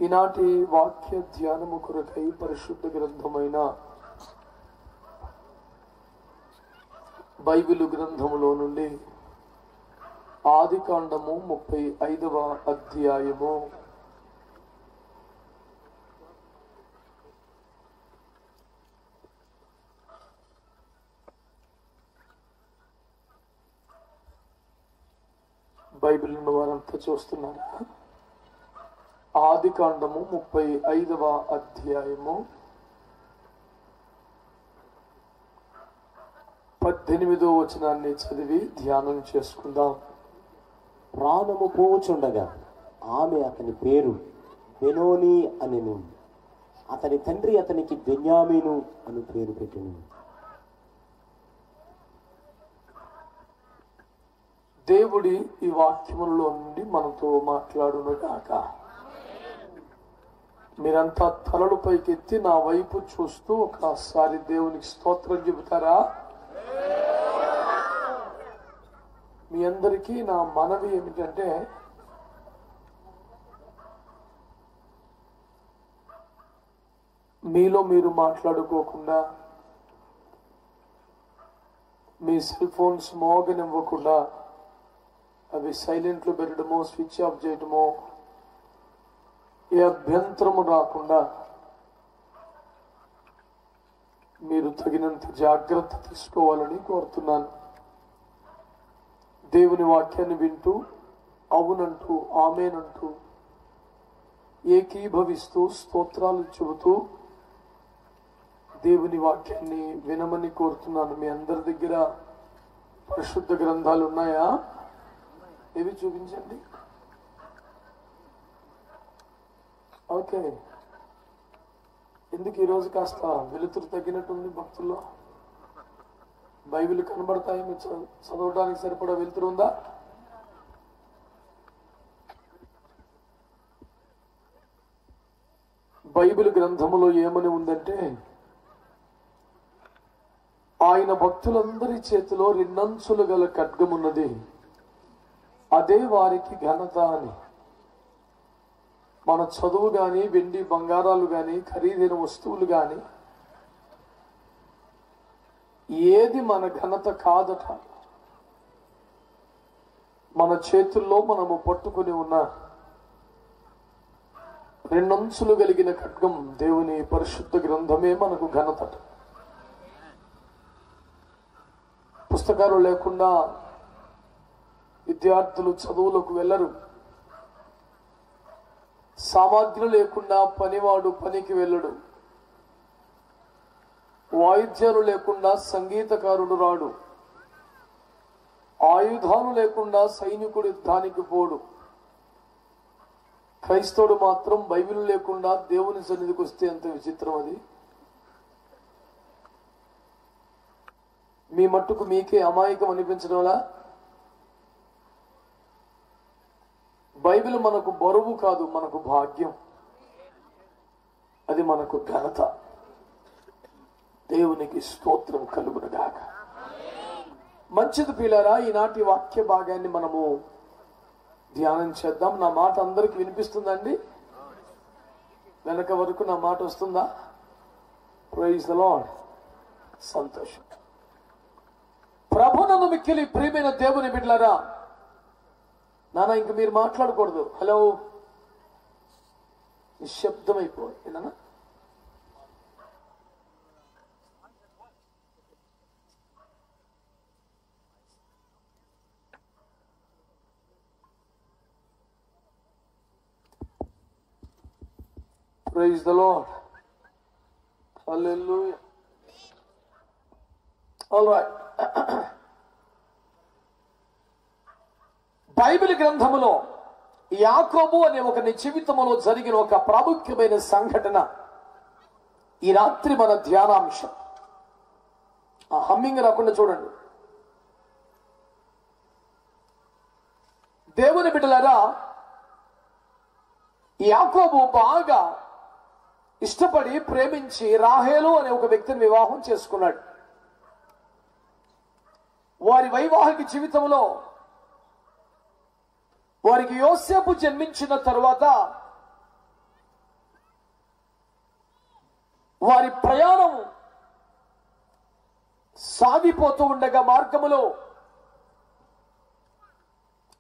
ఈనాటి వాక్య ధ్యానము కొరకై పరిశుద్ధ గ్రంథమైన బైబిలు గ్రంథములో నుండి ఆదికాండము 35వ అధ్యాయము బైబిల్ వారంతా చూస్తున్నారు. ఆదికాండము 35వ అధ్యాయము 18వ వచనాన్ని చదివి ధ్యానం చేసుకుందాం. ప్రాణము పోవుచుండగా ఆమె అతని పేరు బెనోని అనెను. అతని తండ్రి అతనికి బెన్యామీను అని పేరు పెట్టెను. దేవుడి ఈ వాక్యములలో నుండి మనతో మాట్లాడునుగాక. మీరంతా తలలు పైకెత్తి నా వైపు చూస్తూ ఒకసారి దేవునికి స్తోత్రం చెబుతారా? మీ అందరికీ నా మనవి ఏమిటంటే, మీలో మీరు మాట్లాడుకోకుండా, మీ సెల్ ఫోన్స్ మోగనివ్వకుండా అవి సైలెంట్లో పెట్టడమో స్విచ్ ఆఫ్ చేయడమో, ఏ అభ్యంతరము రాకుండా మీరు తగినంత జాగ్రత్త తీసుకోవాలని కోరుతున్నాను. దేవుని వాక్యాన్ని వింటూ అవునంటూ ఆమేనంటూ ఏకీభవిస్తూ స్తోత్రాలు చెబుతూ దేవుని వాక్యాన్ని వినమని కోరుతున్నాను. మీ అందరి దగ్గర పరిశుద్ధ గ్రంథాలు ఉన్నాయా? ఏవి చూపించండి. ఓకే, ఎందుకు ఈరోజు కాస్త వెలుతురు తగ్గినట్టుంది భక్తుల్లో? బైబిల్ కనబడతాయి, మీరు చదవడానికి సరిపడా వెలుతురు ఉందా? బైబిల్ గ్రంథములో ఏమని ఉందంటే, ఆయన భక్తులందరి చేతిలో 2 అంచులు గల ఖడ్గమున్నది, అదే వారికి ఘనత అని. మన చదువు గాని, వెండి బంగారాలు గాని, ఖరీదైన వస్తువులు గాని ఏది మన ఘనత కాదట. మన చేతుల్లో మనము పట్టుకుని ఉన్న 2 అంచులు కలిగిన ఖడ్గం, దేవుని పరిశుద్ధ గ్రంథమే మనకు ఘనత. పుస్తకాలు లేకుండా విద్యార్థులు చదువులకు వెళ్ళరు. సామాగ్రి లేకుండా పనివాడు పనికి వెళ్ళడు. వాయిద్యాలు లేకుండా సంగీతకారుడు రాడు. ఆయుధాలు లేకుండా సైనికుడు యుద్ధానికి పోడు. క్రైస్తవుడు మాత్రం బైబిల్ లేకుండా దేవుని సన్నిధికి వస్తే ఎంత విచిత్రం అది. మీ మట్టుకు మీకే అమాయకం అనిపించడంలా? బైబిల్ మనకు బరువు కాదు, మనకు భాగ్యం. అది మనకు ఘనత. దేవునికి స్తోత్రం కలుగునుగాక. మంచిది పిల్లరా, ఈనాటి వాక్య భాగాన్ని మనము ధ్యానం చేద్దాం. నా మాట అందరికి వినిపిస్తుందండి? వెనక వరకు నా మాట వస్తుందా? Praise the Lord. సంతోషం. ప్రభునందు మిక్కిలి ప్రియమైన దేవుని బిడ్డలారా, నాన్న ఇంక మీరు మాట్లాడకూడదు. హలో, నిశ్శబ్దమైపోయి నాన్న. Praise the Lord. Hallelujah. All right. Bible గ్రంథములో యాకోబు అనే ఒకని జీవితంలో జరిగిన ఒక ప్రాముఖ్యమైన సంఘటన ఈ రాత్రి మన ధ్యానాంశం. ఆ హమ్మింగ్ రాకుండా చూడండి. దేవుని బిడ్డలారా, యాకోబు బాగా ఇష్టపడి ప్రేమించి రాహేలు అనే ఒక వ్యక్తిని వివాహం చేసుకున్నాడు. వారి వైవాహిక జీవితంలో వారికి యోసేపు జన్మించిన తరువాత వారి ప్రయాణం సాగిపోతూ ఉండగా మార్గములో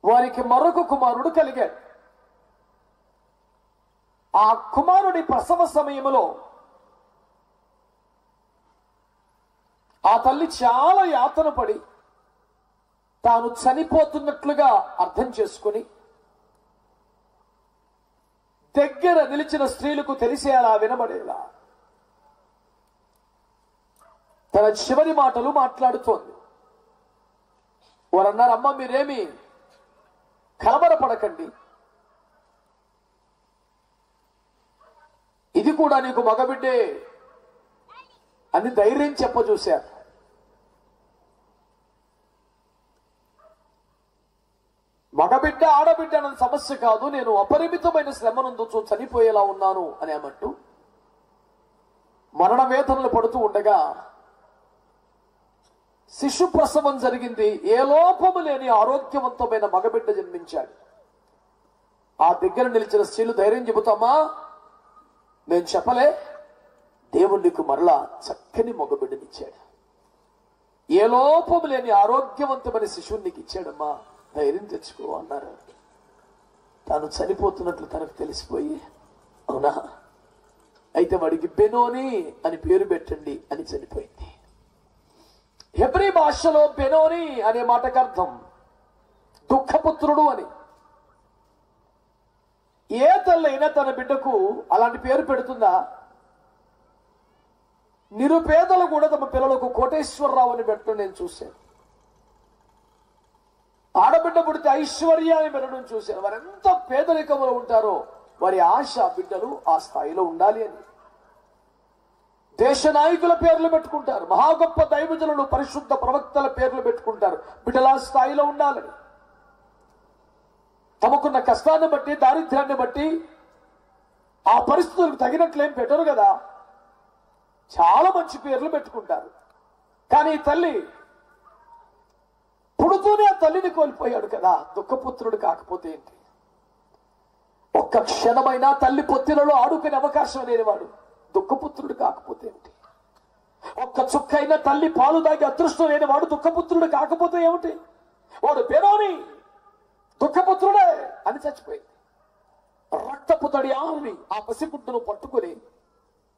వారికి మరొక కుమారుడు కలిగాడు. ఆ కుమారుడి ప్రసవ సమయంలో ఆ తల్లి చాలా యాతన పడి తాను చనిపోతున్నట్లుగా అర్థం చేసుకుని దగ్గర నిలిచిన స్త్రీలకు తెలిసేలా వినబడేలా తన చివరి మాటలు మాట్లాడుతోంది. వారన్నారు, అమ్మ మీరేమి కలవరపడకండి, ఇది కూడా నీకు మగబిడ్డే అని ధైర్యం చెప్పజూశారు. మగబిడ్డ ఆడబిడ్డ అన్న సమస్య కాదు, నేను అపరిమితమైన శ్రమనందుచు చనిపోయేలా ఉన్నాను అని అన్నట్టు మరణ వేదనలు పడుతూ ఉండగా శిశు ప్రసవం జరిగింది. ఏ లోపము లేని ఆరోగ్యవంతమైన మగబిడ్డ జన్మించాడు. ఆ దగ్గర నిలిచిన స్త్రీలు ధైర్యం చెబుతామా, నేను చెప్పలే, దేవుడు నీకు మరలా చక్కని మగబిడ్డనిచ్చాడు, ఏ లోపము లేని ఆరోగ్యవంతమైన శిశువుని నీకు ఇచ్చాడమ్మా, ధైర్యం తెచ్చుకో అన్నారు. తాను చనిపోతున్నట్లు తనకు తెలిసిపోయి, అవునా అయితే వాడికి బెనోని అని పేరు పెట్టండి అని చనిపోయింది. హెబ్రీ భాషలో బెనోని అనే మాటకు అర్థం దుఃఖపుత్రుడు అని. ఏ తల్లైనా తన బిడ్డకు అలాంటి పేరు పెడుతుందా? నిరుపేదలు కూడా తమ పిల్లలకు కోటేశ్వరరావు అని పెట్టడం నేను చూశాను. ఆడబిడ్డ పుడితే ఐశ్వర్య అని పెట్టడం చూశాను. వారు ఎంత పేదరికంలో ఉంటారో వారి ఆశ బిడ్డలు ఆ స్థాయిలో ఉండాలి అని. దేశ నాయకుల పేర్లు పెట్టుకుంటారు, మహా గొప్ప దైవజనులు పరిశుద్ధ ప్రవక్తల పేర్లు పెట్టుకుంటారు, బిడ్డల స్థాయిలో ఉండాలని. తమకున్న కష్టాన్ని బట్టి దారిద్ర్యాన్ని బట్టి ఆ పరిస్థితులకు తగినట్లేం పెట్టరు కదా, చాలా మంచి పేర్లు పెట్టుకుంటారు. కానీ తల్లి పుడుతూనే తల్లిని కోల్పోయాడు కదా, దుఃఖపుత్రుడు కాకపోతే ఏంటి? ఒక్క క్షణమైనా తల్లి పొత్తిలలో ఆడుకునే అవకాశం లేనివాడు దుఃఖపుత్రుడు కాకపోతే ఏంటి? ఒక్క చుక్కైనా తల్లి పాలు దాగి అదృష్టం లేనివాడు దుఃఖపుత్రుడు కాకపోతే ఏమిటి? వాడు బెనోని దుఃఖపుత్రుడే అని చచ్చిపోయింది. రక్తపు తడి ఆమెని ఆ పసిగుడ్డును పట్టుకుని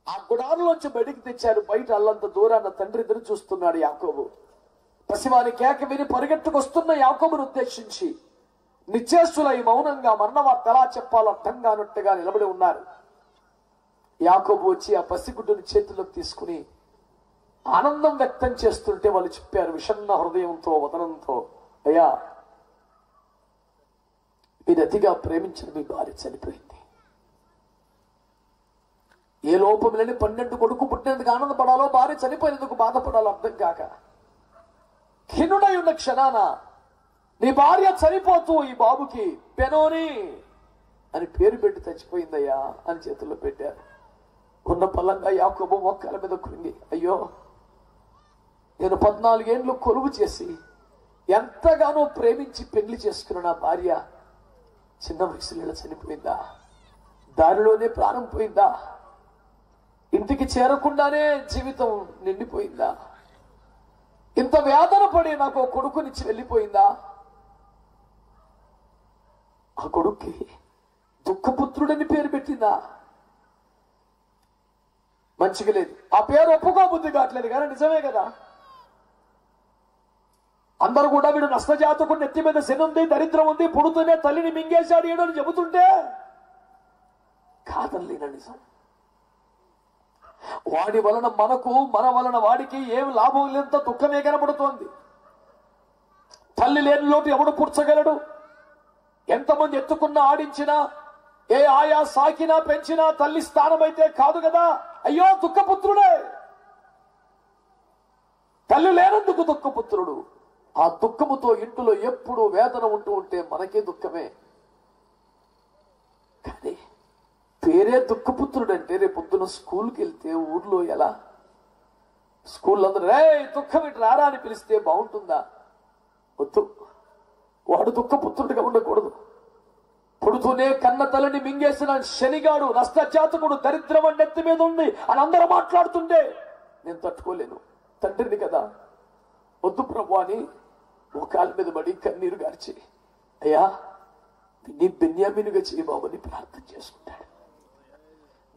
ఆ గుడారంలోంచి బయటికి తెచ్చారు. బయట అల్లంత దూరాన్న తండ్రి ఎదురు చూస్తున్నాడు యాకోబు. పసివాని కేక విని పరిగెట్టుకొస్తున్న యాకోబును ఉద్దేశించి నిశ్చేష్టులై మౌనంగా మరణ వార్త ఎలా చెప్పాలో అర్థం కానట్టుగా నిలబడి ఉన్నారు. యాకోబు వచ్చి ఆ పసిగుడ్డుని చేతిలోకి తీసుకుని ఆనందం వ్యక్తం చేస్తుంటే వాళ్ళు చెప్పారు విషన్న హృదయంతో వదనంతో, అయ్యా మీరు అతిగా ప్రేమించిన మీ భార్య చనిపోయింది. ఏ లోపం లేని 12 కొడుకు పుట్టినందుకు ఆనందపడాలో, భార్య చనిపోయినందుకు బాధపడాలో అర్థం కాక ఖిన్నుడై ఉన్న క్షణాన నీ భార్య చనిపోతూ ఈ బాబుకి బెనోని అని పేరు పెట్టి చచ్చిపోయిందయ్యా అని చేతుల్లో పెట్టారు. ఉన్న పల్లంగా యాకోబు మొక్కల మీద కృంగి, అయ్యో నేను 14 ఏళ్ళు కొలువు చేసి ఎంతగానో ప్రేమించి పెళ్లి చేసుకున్న నా భార్య చిన్న వయసులో చనిపోయిందా? దారిలోనే ప్రాణం పోయిందా? ఇంటికి చేరకుండానే జీవితం నిండిపోయిందా? ఇంత వేదన పడి నాకు కొడుకునిచ్చి వెళ్ళిపోయిందా? ఆ కొడుక్కి దుఃఖపుత్రుడని పేరు పెట్టిందా? మంచిగా లేదు. ఆ పేరు ఒప్పుకోబుద్ధి కావట్లేదు కానీ నిజమే కదా. అందరూ కూడా వీడు నష్టజాతకుడు, నెత్తి మీద శని ఉంది, దరిద్రం ఉంది, పుడుతూనే తల్లిని మింగేశాడు ఏడని చెబుతుంటే కాదలేన నిజం. వాడి వలన మనకు, మన వలన వాడికి ఏమి లాభం లేనంత దుఃఖమే కనబడుతోంది. తల్లి లేని లోటు ఎవడు పూడ్చగలడు? ఎంతమంది ఎత్తుకున్నా ఆడించినా, ఏ ఆయా సాకినా పెంచినా తల్లి స్థానం అయితే కాదు కదా. అయ్యో దుఃఖపుత్రుడే, తల్లి లేనందుకు దుఃఖపుత్రుడు. ఆ దుఃఖముతో ఇంటిలో ఎప్పుడు వేదన ఉంటూ ఉంటే మనకే దుఃఖమే. కానీ పేరే దుఃఖపుత్రుడు అంటే రేపు పొద్దున స్కూల్కి వెళ్తే ఊర్లో ఎలా? స్కూల్లో అందరూ రే దుఃఖం ఇటు రారా అని పిలిస్తే బాగుంటుందా? వద్దు. వాడు దుఃఖపుత్రుడిగా ఉండకూడదు. పుడుతూనే కన్న తల్లిని మింగేసిన శనిగాడు, నష్టజాతకుడు, దరిద్రం నెత్తి మీద ఉంది అని అందరూ మాట్లాడుతుంటే నేను తట్టుకోలేను, తండ్రిని కదా, వద్దు ప్రభు అని మోకాళ్ళ మీద పడి కన్నీరు గార్చి, అయ్యా నీ బెన్యామీనుగా చేయబాబని ప్రార్థన చేసుకుంటాడు.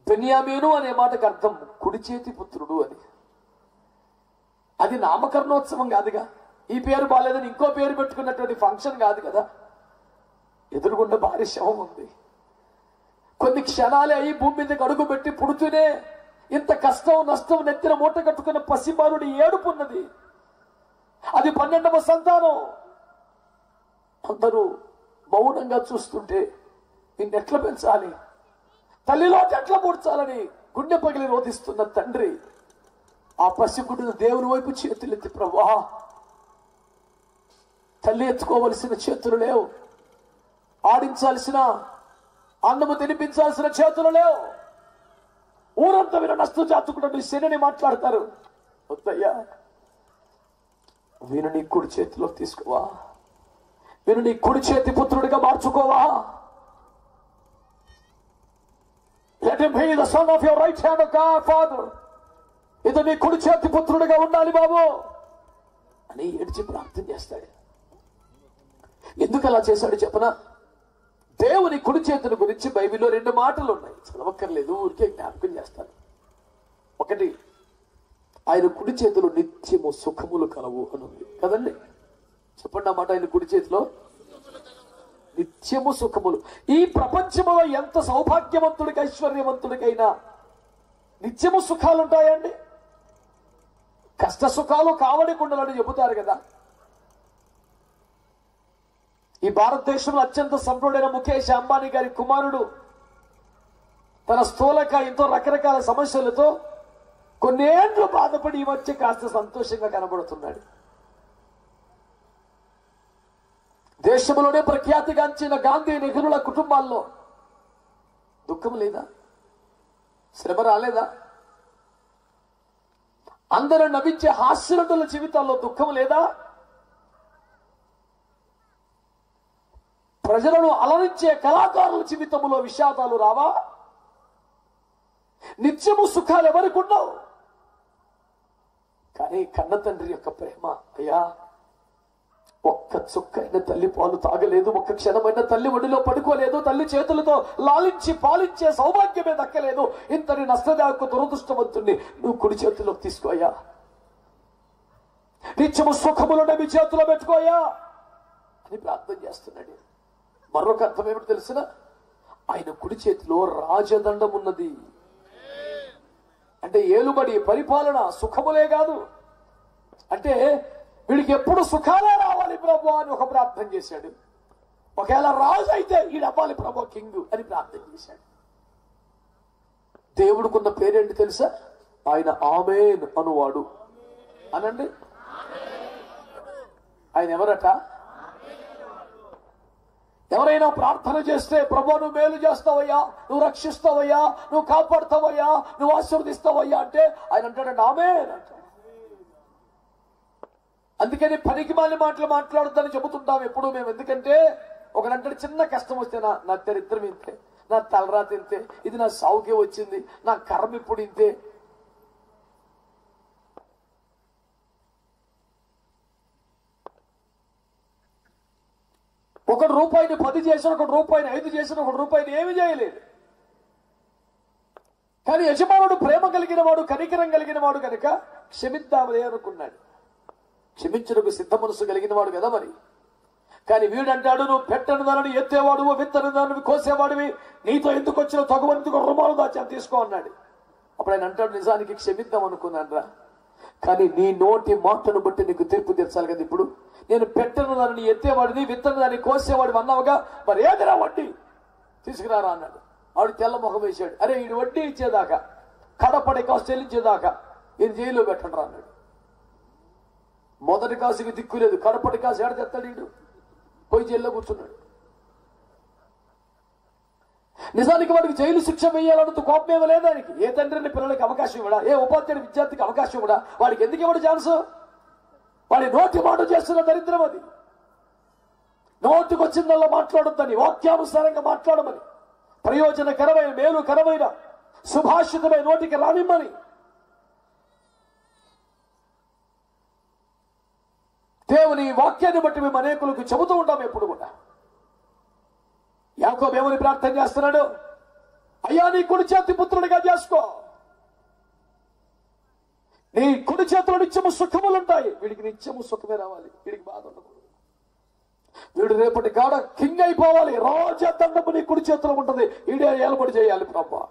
బెన్యామీను అనే మాటకు అర్థం కుడి చేతి పుత్రుడు అని. అది నామకరణోత్సవం కాదుగా, ఈ పేరు బాలేదని ఇంకో పేరు పెట్టుకున్నటువంటి ఫంక్షన్ కాదు కదా. ఎదురుగుండా భారీ శవం ఉంది. కొన్ని క్షణాలే అయి భూమి మీదకి అడుగు పెట్టి పుడుతూనే ఇంత కష్టం నష్టం నెత్తిన మూట కట్టుకున్న పసిబాలుడి ఏడుపున్నది. అది 12వ సంతానం. అందరూ మౌనంగా చూస్తుంటే నిన్నెట్లా పెంచాలి, తల్లిలో ఎట్లా పూడ్చాలని గుండె పగిలి రోధిస్తున్న తండ్రి ఆ పసిగుడ్డును దేవుని వైపు చేతులెత్తి, ప్రభువా తల్లి ఎత్తుకోవలసిన చేతులు లేవు, ఆడించాల్సిన అన్నము తినిపించాల్సిన చేతులు లేవు. ఊరంతా విన నష్టజాతకుడు శనిని మాట్లాడతారు. వద్దయ్యా, వీను నీ కుడి చేతిలో తీసుకోవా, వీను నీ కుడి చేతి పుత్రుడిగా మార్చుకోవా. Let him be the son of your right hand, God, Father. ఇది నీ కుడి చేతి పుత్రుడిగా ఉండాలి బాబు అని ఏడ్చి ప్రార్థన చేస్తాడు. ఎందుకు అలా చేశాడు చెప్పనా? దేవుని కుడి చేతుల గురించి బైబిల్లో 2 మాటలు ఉన్నాయి, చదవక్కర్లేదు, ఊరికే జ్ఞాపకం చేస్తాను. ఒకటి, ఆయన కుడి చేతులు నిత్యము సుఖములు కలవు అని ఉంది కదండి. చెప్పండి ఆ మాట. ఆయన కుడి చేతిలో నిత్యము సుఖములు. ఈ ప్రపంచంలో ఎంత సౌభాగ్యవంతుడికి ఐశ్వర్యవంతుడికైనా నిత్యము సుఖాలు ఉంటాయండి. కష్ట సుఖాలు కావడి కుండలని చెబుతారు కదా. ఈ భారతదేశంలో అత్యంత సంపన్నుడైన ముఖేష్ అంబానీ గారి కుమారుడు తన స్థూలకాయంతో రకరకాల సమస్యలతో కొన్నేళ్లు బాధపడి ఈ మధ్య కాస్త సంతోషంగా కనబడుతున్నాడు. దేశంలోనే ప్రఖ్యాతిగాంచిన గాంధీ నెహ్రూల కుటుంబాల్లో దుఃఖం లేదా, శ్రమ రాలేదా? అందరూ నవ్వించే హాస్యనటుల జీవితాల్లో దుఃఖం లేదా? ప్రజలను అలరించే కళాకారుల జీవితంలో విషాదాలు రావా? నిత్యము సుఖాలు ఎవరికి ఉండవు. కానీ కన్న తండ్రి యొక్క ప్రేమ, అయ్యా ఒక్క చుక్కైన తల్లి పాలు తాగలేదు, ఒక్క క్షణమైన తల్లి ఒడిలో పడుకోలేదు, తల్లి చేతులతో లాలించి పాలించే సౌభాగ్యమే దక్కలేదు. ఇంతని నష్టదాయకు దురదృష్టవంతుణ్ణి నువ్వు కుడి చేతిలోకి తీసుకోయా, నిత్యము సుఖములను మీ చేతిలో పెట్టుకోయా అని ప్రార్థన చేస్తున్నాడు. మరొక అర్థం ఏమిటి తెలిసిన? ఆయన కుడి చేతిలో రాజదండం ఉన్నది. అంటే ఏలుబడి, పరిపాలన, సుఖములే కాదు. అంటే వీడికి ఎప్పుడు సుఖాలే రావాలి ప్రభు అని ఒక ప్రార్థన చేశాడు. ఒకవేళ రాజు అయితే ఈడవ్వాలి ప్రభు, కింగ్ అని ప్రార్థన చేశాడు. దేవుడికున్న పేరేంటి తెలుసా? ఆయన ఆమేన్ అనువాడు అనండి. ఆయన ఎవరట? ఎవరైనా ప్రార్థన చేస్తే ప్రభు నువ్వు మేలు చేస్తావయ్యా, నువ్వు రక్షిస్తావయ్యా, నువ్వు కాపాడుతావయ్యా, నువ్వు ఆశీర్వదిస్తావయ్యా అంటే ఆయన అంటాడండి ఆమేన్ అంటాడు. అందుకని పనికి మాలి మాటలు మాట్లాడొద్దని చెబుతుంటాం ఎప్పుడు మేము. ఎందుకంటే ఒకడంటే చిన్న కష్టం వస్తే నా దరిద్రం ఇంతే, నా తలరాత ఇంతే, ఇది నా సావుకే వచ్చింది, నా కర్మ ఇప్పుడు ఇంతే. ఒకడు రూపాయిని 10 చేసిన, ఒకడు రూపాయిని 5 చేసిన, ఒకడు రూపాయిని ఏమి చేయలేదు. కానీ యజమానుడు ప్రేమ కలిగిన వాడు, కనికరం కలిగిన వాడు కనుక క్షమిద్దామలే అనుకున్నాడు. క్షమించుటకు సిద్ధ మనసు కలిగిన వాడు కదా మరి. కానీ వీడంటాడు, నువ్వు పెట్టని దానిని ఎత్తేవాడు, విత్తని దానిని కోసేవాడివి, నీతో ఎందుకు వచ్చిన తగువంతుకు రుమాలు దాచాను తీసుకో అన్నాడు. అప్పుడు ఆయన అంటాడు, నిజానికి క్షమిద్దాం అనుకున్నాను రా, కానీ నీ నోటి మాటను బట్టి నీకు తీర్పు తీర్చాలి కదా. ఇప్పుడు నేను పెట్టని దానిని ఎత్తేవాడిని, విత్తని దాన్ని కోసేవాడివి అన్నావుగా, మరి ఏదిరా వడ్డీ తీసుకురారా అన్నాడు. ఆవిడ తెల్ల ముఖం వేసాడు. అరే ఈడు వడ్డీ ఇచ్చేదాకా, కడపడి కాసు చెల్లించేదాకా ఈయన జైల్లో పెట్టండి రా అన్నాడు. మొదటి కాసుకి దిక్కు లేదు, కడపటి కాసు ఏడ తెస్తాడు ఈడు, పోయి జైల్లో కూర్చున్నాడు. నిజానికి వాడికి జైలు శిక్ష వేయాలన్నంత కోపం ఏమో లేదు ఆయనకి. ఏ తండ్రిని పిల్లలకి అవకాశం ఇవ్వడా, ఏ ఉపాధ్యాయుడు విద్యార్థికి అవకాశం ఇవ్వడా, వాడికి ఎందుకు ఇవ్వడు ఛాన్స్? వాడి నోటి మాట చేస్తున్న దరిద్రం అది. నోటికొచ్చిందల్లా మాట్లాడొద్దని, వాక్యానుసారంగా మాట్లాడమని, ప్రయోజనకరమైన మేలుకరమైన సుభాషితమైన నోటికి రానిమ్మని. దేవుని వాక్యాన్ని బట్టి మేము అనేకులకు చెబుతూ ఉంటాం ఎప్పుడు కూడా. యాకోబు ఏమని ప్రార్థన చేస్తున్నాడు? అయ్యా, నీ కుడి చేతి పుత్రుడిగా చేసుకో, నీ కుడి చేతిలో నిత్యము సుఖములు ఉంటాయి. వీడికి నిత్యము సుఖమే రావాలి, వీడికి బాధ ఉండకూడదు. వీడు రేపటి కాడ కింగ్ అయిపోవాలి, రాజదండము నీ కుడి చేతిలో ఉంటుంది, ఈడే ఏలబడి చేయాలి ప్రభా.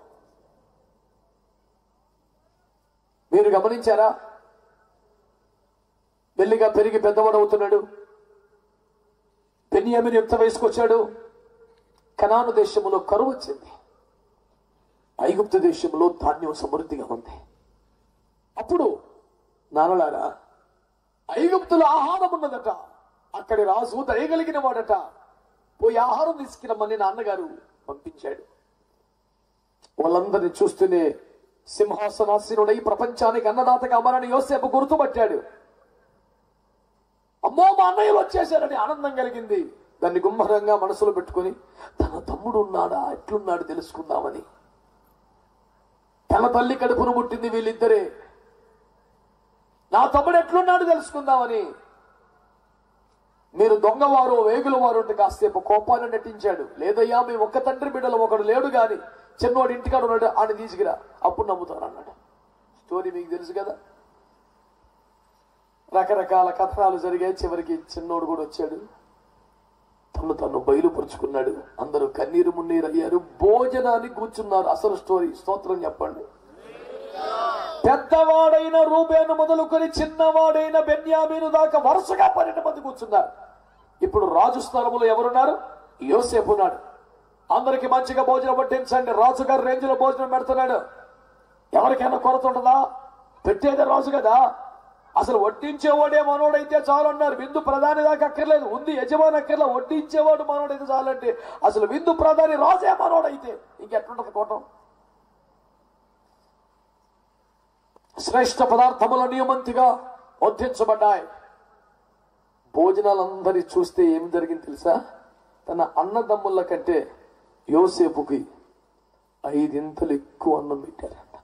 మీరు గమనించారా? మెల్లిగా పెరిగి పెద్దవాడు అవుతున్నాడు. బెన్యామీను యుక్త వయసుకు వచ్చాడు. కనాను దేశంలో కరువు వచ్చింది, ఐగుప్తు దేశంలో ధాన్యం సమృద్ధిగా ఉంది. అప్పుడు నాన్నలారా, ఐగుప్తులో ఆహారం ఉన్నదట, అక్కడి రాజు దయగలిగిన వాడట, పోయి ఆహారం తీసుకురమ్మని నాన్నగారు పంపించాడు. వాళ్ళందరినీ చూస్తూనే సింహాసనాసీనుడై ప్రపంచానికి అన్నదాతగా అమరని యోసేపు గుర్తుపట్టాడు. అమ్మో, మా అన్నయ్యలు వచ్చేసారని ఆనందం కలిగింది. దాన్ని గుమ్మరంగా మనసులో పెట్టుకుని తన తమ్ముడు ఉన్నాడా, ఎట్లున్నాడు తెలుసుకుందామని. తన తల్లి కడుపును పుట్టింది వీళ్ళిద్దరే, నా తమ్ముడు ఎట్లున్నాడు తెలుసుకుందామని. మీరు దొంగవారు వేగుల వారు అంటే కాసేపు కోపాన్ని నటించాడు. లేదయ్యా, మేము ఒక్క తండ్రి బిడ్డలు, ఒకడు లేడు గాని చిన్నవాడు ఇంటికాడు ఉన్నాడు, ఆయన తీసుకురా, అప్పుడు నమ్ముతారు అన్నాడు. స్టోరీ మీకు తెలుసు కదా. రకరకాల కథనాలు జరిగాయి. చివరికి చిన్నోడు కూడా వచ్చాడు, తను బయలుపరుచుకున్నాడు. అందరూ కన్నీరు మున్నీరు అయ్యారు, భోజనాన్ని కూర్చున్నారు. అసలు స్టోరీ స్తోత్రం చెప్పండి. పెద్దవాడైన రూబేను మొదలుకొని చిన్నవాడైన బెన్యామీను దాకా వరుసగా 12 మంది కూర్చున్నారు. ఇప్పుడు రాజు స్థలంలో ఎవరున్నారు? యోసేపు ఉన్నాడు. అందరికి మంచిగా భోజనం పట్టించండి, రాజుగారు రేంజ్ లో భోజనం పెడుతున్నాడు. ఎవరికైనా కొరత ఉంటుందా? పెట్టేదే రాజు కదా. అసలు వడ్డించేవాడే మనోడైతే చాలు అన్నారు. విందు ప్రధాని దాకా అక్కర్లేదు, ఉంది యజమాని అక్కర్లే, వడ్డించేవాడు మనోడైతే చాలంటే అసలు విందు ప్రధాని రాజే మనోడైతే ఇంకెట్లుంటది కోటం. శ్రేష్ఠ పదార్థముల నియమంతిగా వడ్డించబడ్డాయి. భోజనాలందరి చూస్తే ఏం జరిగింది తెలుసా? తన అన్నదమ్ముల కంటే యోసేపుకి 5 ఎక్కువ అన్నం పెట్టారంట.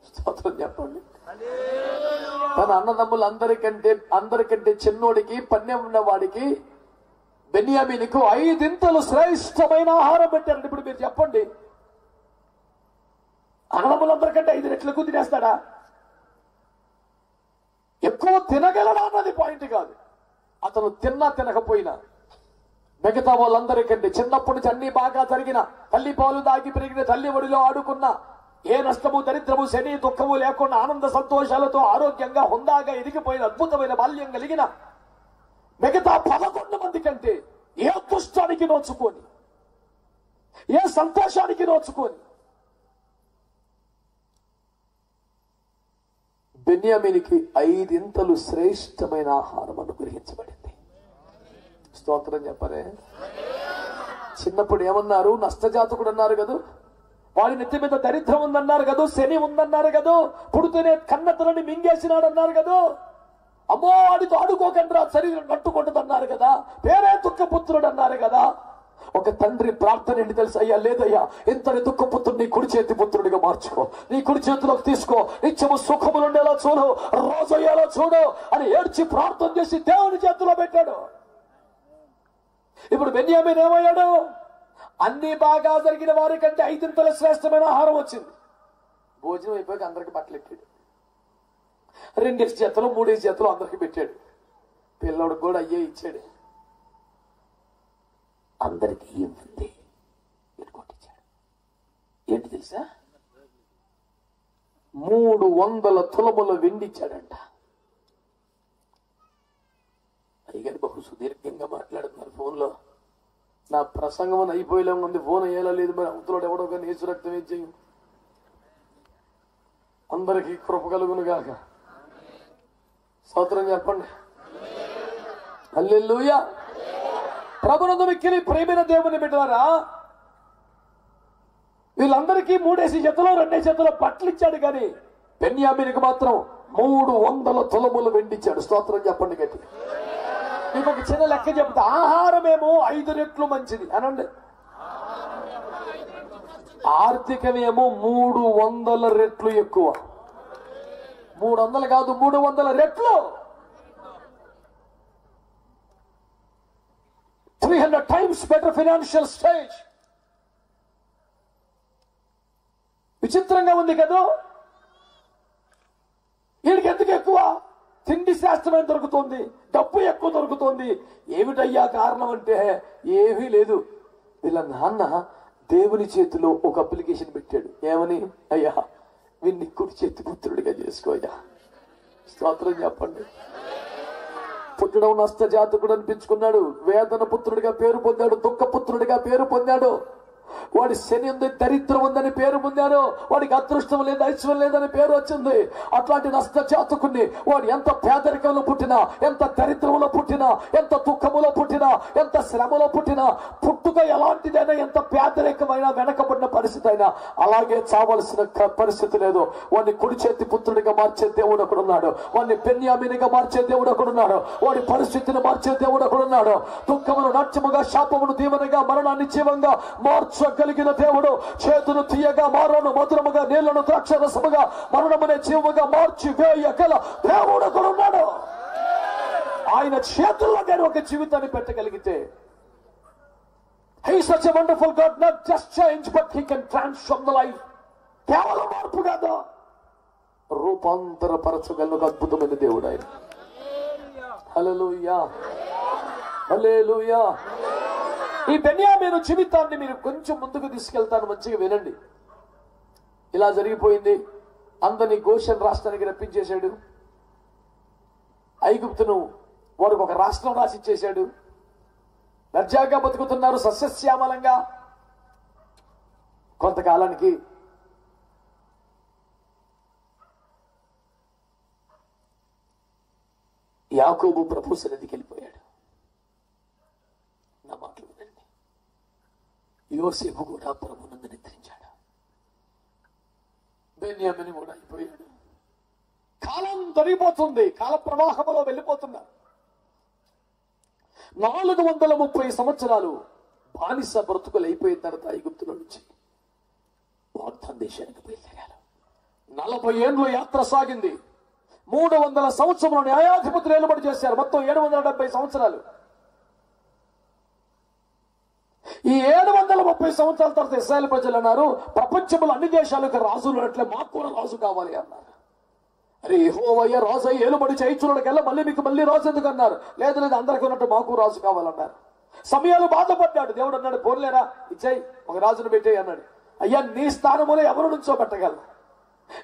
స్తోత్రం చెప్పండి. తన అన్నదమ్ములు అందరికంటే చిన్నోడికి, పన్నెం ఉన్న వాడికి, బెన్యామీనుకు 5 శ్రేష్టమైన ఆహారం పెట్టారండి. ఇప్పుడు మీరు చెప్పండి, అన్నదమ్ములందరికంటే 5 రెట్లకు తినేస్తాడా? ఎక్కువ తినగలడా అన్నది పాయింట్ కాదు. అతను తిన్నా తినకపోయినా మిగతా వాళ్ళందరికంటే చిన్నప్పటి నుంచి అన్ని బాగా జరిగిన, తల్లి పాలు దాగి పెరిగిన, తల్లి ఒడిలో ఆడుకున్న, ఏ నష్టము దరిద్రము శని దుఃఖము లేకుండా ఆనంద సంతోషాలతో ఆరోగ్యంగా హుందాగా ఎదిగిపోయిన అద్భుతమైన బాల్యం కలిగిన మిగతా 11 మంది కంటే ఏ అదృష్టానికి నోచుకొని, ఏ సంతోషానికి నోచుకొని బెన్యామీనికి 5 శ్రేష్టమైన ఆహారం అనుగ్రహించబడింది. స్తోత్రం చెప్పరే. చిన్నప్పుడు ఏమన్నారు? నష్టజాతకుడు అన్నారు కదా, వాడి నెత్తి మీద దరిద్రం ఉందన్నారు కదా, శని ఉందన్నారు కదా, పుడుతూనే కన్నతలని మింగేసినాడు అన్నారు కదా, అమ్మో వాడితో ఆడుకోకండి శరీరం నట్టుకుంటుంది అన్నారు కదా, పేరే దుఃఖపుత్రుడు అన్నారు కదా. ఒక తండ్రి ప్రార్థన ఏంటి తెలుసు? అయ్యా లేదయ్యా, ఇంతటి దుఃఖపుత్రుడు నీ కుడి చేతి పుత్రుడిగా మార్చుకో, నీ కుడి చేతిలోకి తీసుకో, నిత్యము సుఖములు ఉండేలా చూడు, రోజు అయ్యేలా చూడు అని ఏడ్చి ప్రార్థన చేసి దేవుని చేతిలో పెట్టాడు. ఇప్పుడు బెన్యామీను ఏమయ్యాడు? అన్ని బాగా జరిగిన వారి కంటే 5 శ్రేష్టమైన ఆహారం వచ్చింది. భోజనం అయిపోయాక అందరికి బట్టలు ఎట్టాడు, 2 జతలు 3 జతలు అందరికి పెట్టాడు. పిల్లడికి కూడా అయ్యే ఇచ్చాడు. అందరికి ఏముంది కొట్టించాడు. ఏంటి తెలుసా? 300 తులముల వెండిచ్చాడంట. అయ్యగారు బహు సుదీర్ఘంగా మాట్లాడుతున్నారు ఫోన్లో. నా ప్రసంగం అయిపోయేలా ఉంది, ఫోన్ అయ్యేలా లేదు. మరి అవతలోడు ఎవడో కానీ యేసు రక్తం ఏం చెయ్యం. అందరికీ కృప కలుగును గాక. స్తోత్రం చెప్పండి. హల్లెలూయా. ప్రభునందు మిక్కిలి ప్రేమైన దేవుని బిడ్డలారా, వీళ్ళందరికీ 3 జతలో 2 జతలో బట్టలు ఇచ్చాడు, కానీ బెన్యామీనుకు మాత్రం 300 తులములు వెండిచ్చాడు. స్తోత్రం చెప్పండి గట్టి. మీకు ఒక చిన్న లెక్క చెప్తా. ఆహారమేమో 5 రెట్లు మంచిది అనండి, ఆర్థికమేమో 300 రెట్లు ఎక్కువ. 300 కాదు, 300 రెట్లు. 300 times better financial stage. విచిత్రంగా ఉంది కదా. వీడికి ఎందుకు ఎక్కువ? తిండి శాస్త్రమే దొరుకుతుంది, డబ్బు ఎక్కువ దొరుకుతుంది. ఏమిటయ్యా కారణం అంటే ఏమీ లేదు. వీళ్ళ నాన్న దేవుని చేతిలో ఒక అప్లికేషన్ పెట్టాడు. ఏమని? అయ్యా వీడిని కుడి చేతి పుత్రుడిగా చేసుకోయ్యా. స్తోత్రం చెప్పండి. పుట్టడం నష్టజాతకుడు అనిపించుకున్నాడు, వేదన పుత్రుడిగా పేరు పొందాడు, దుఃఖ పుత్రుడిగా పేరు పొందాడు. వాడి శని ఉంది, దరిద్రం ఉందని పేరు పొందాడు. వాడికి అదృష్టం లేదు, ఐశ్వర్యం లేదని పేరు వచ్చింది. అట్లాంటి నష్ట జాతకుడిని వాడు ఎంత పేదరికంలో పుట్టినా, ఎంత దరిద్రంలో పుట్టినా, ఎంత దుఃఖములో పుట్టినా, ఎంత శ్రమలో పుట్టినా, పుట్టుక ఎలాంటిదైనా, ఎంత పేదరికమైనా, వెనకబడిన పరిస్థితి అయినా అలాగే చావలసిన పరిస్థితి లేదు. వాడిని కుడి చేతి పుత్రుడిగా మార్చే దేవుడు ఒకడున్నాడు. వాడిని బెన్యామీనిగా మార్చే దేవుడు ఒకడున్నాడు. వాడి పరిస్థితిని మార్చే దేవుడు ఒకడున్నాడు. దుఃఖమును నాట్యముగా, శాపమును దీవెనగా, మరణాన్ని జీవంగా మార్చగలిగిన దేవుడు. చేతులు తీయగా, మారోను మధురముగా, నీళ్లను ద్రాక్షరసముగా, మరణమునే జీవముగా మార్చి వేయగల దేవుడు ఒకడున్నాడు. ఆయన చేతుల్లో నేను ఒక జీవితాన్ని పెట్టగలిగితే, he is such a wonderful God, not just change but he can transform the life. కేవలం మార్పు కాదు, రూపాంతరపరచగల ఒక అద్భుతమైన దేవుడు ఆయన. హల్లెలూయా, హల్లెలూయా. ఈ బెన్యామీను జీవితాన్ని మీరు కొంచెం ముందుకు తీసుకెళ్తాను, మంచిగా వినండి. ఇలా జరిగిపోయింది. అందరినీ గోషెన్ రాష్ట్రానికి రప్పించేశాడు. ఐగుప్తును వారికి ఒక రాష్ట్రం రాసిచ్చేశాడు. దర్జాగా బతుకుతున్నారు, సస్యశ్యామలంగా. కొంతకాలానికి యాకోబు ప్రభు సన్నిధికి వెళ్ళిపోయాడు. నా మాటలు వినండి. యోసేపు కూడా ప్రభునందు నిద్రించాడు. బెన్యామీను కూడా అయిపోయాడు. కాలం తరిగిపోతుంది, కాల ప్రవాహంలో వెళ్ళిపోతున్నారు. 430 సంవత్సరాలు బానిస బ్రతుకులు అయిపోయిన తర్వాత ఐగుప్తులో నుంచి వాగ్దాన దేశానికి బయలుదేరారు. 40 ఏళ్ళు యాత్ర సాగింది. 300 సంవత్సరంలో న్యాయాధిపతులు ఏలుబడి చేశారు. మొత్తం 770 సంవత్సరాలు. ఈ 730 సంవత్సరాల తర్వాత ఇశ్రాయేలు ప్రజలు అన్నారు, ప్రపంచంలో అన్ని దేశాలకు రాజులు అట్లే మాకు కూడా రాజు కావాలి అన్నారు. అరే యెహోవా రాజు ఏలుబడి చేయించులకెల్లా మళ్ళీ మీకు మళ్ళీ రాజు ఎందుకు అన్నారు? లేదు లేదు, అందరికీ ఉన్నట్టు మాకు రాజు కావాలన్నారు. సమయాలు బాధపడ్డాడు. దేవుడు అన్నాడు, పోలేరా ఇచ్చాయి, ఒక రాజును పెట్టేయి అన్నాడు. అయ్యా నీ స్థానంలో ఎవరు నుంచో పెట్టగలరు?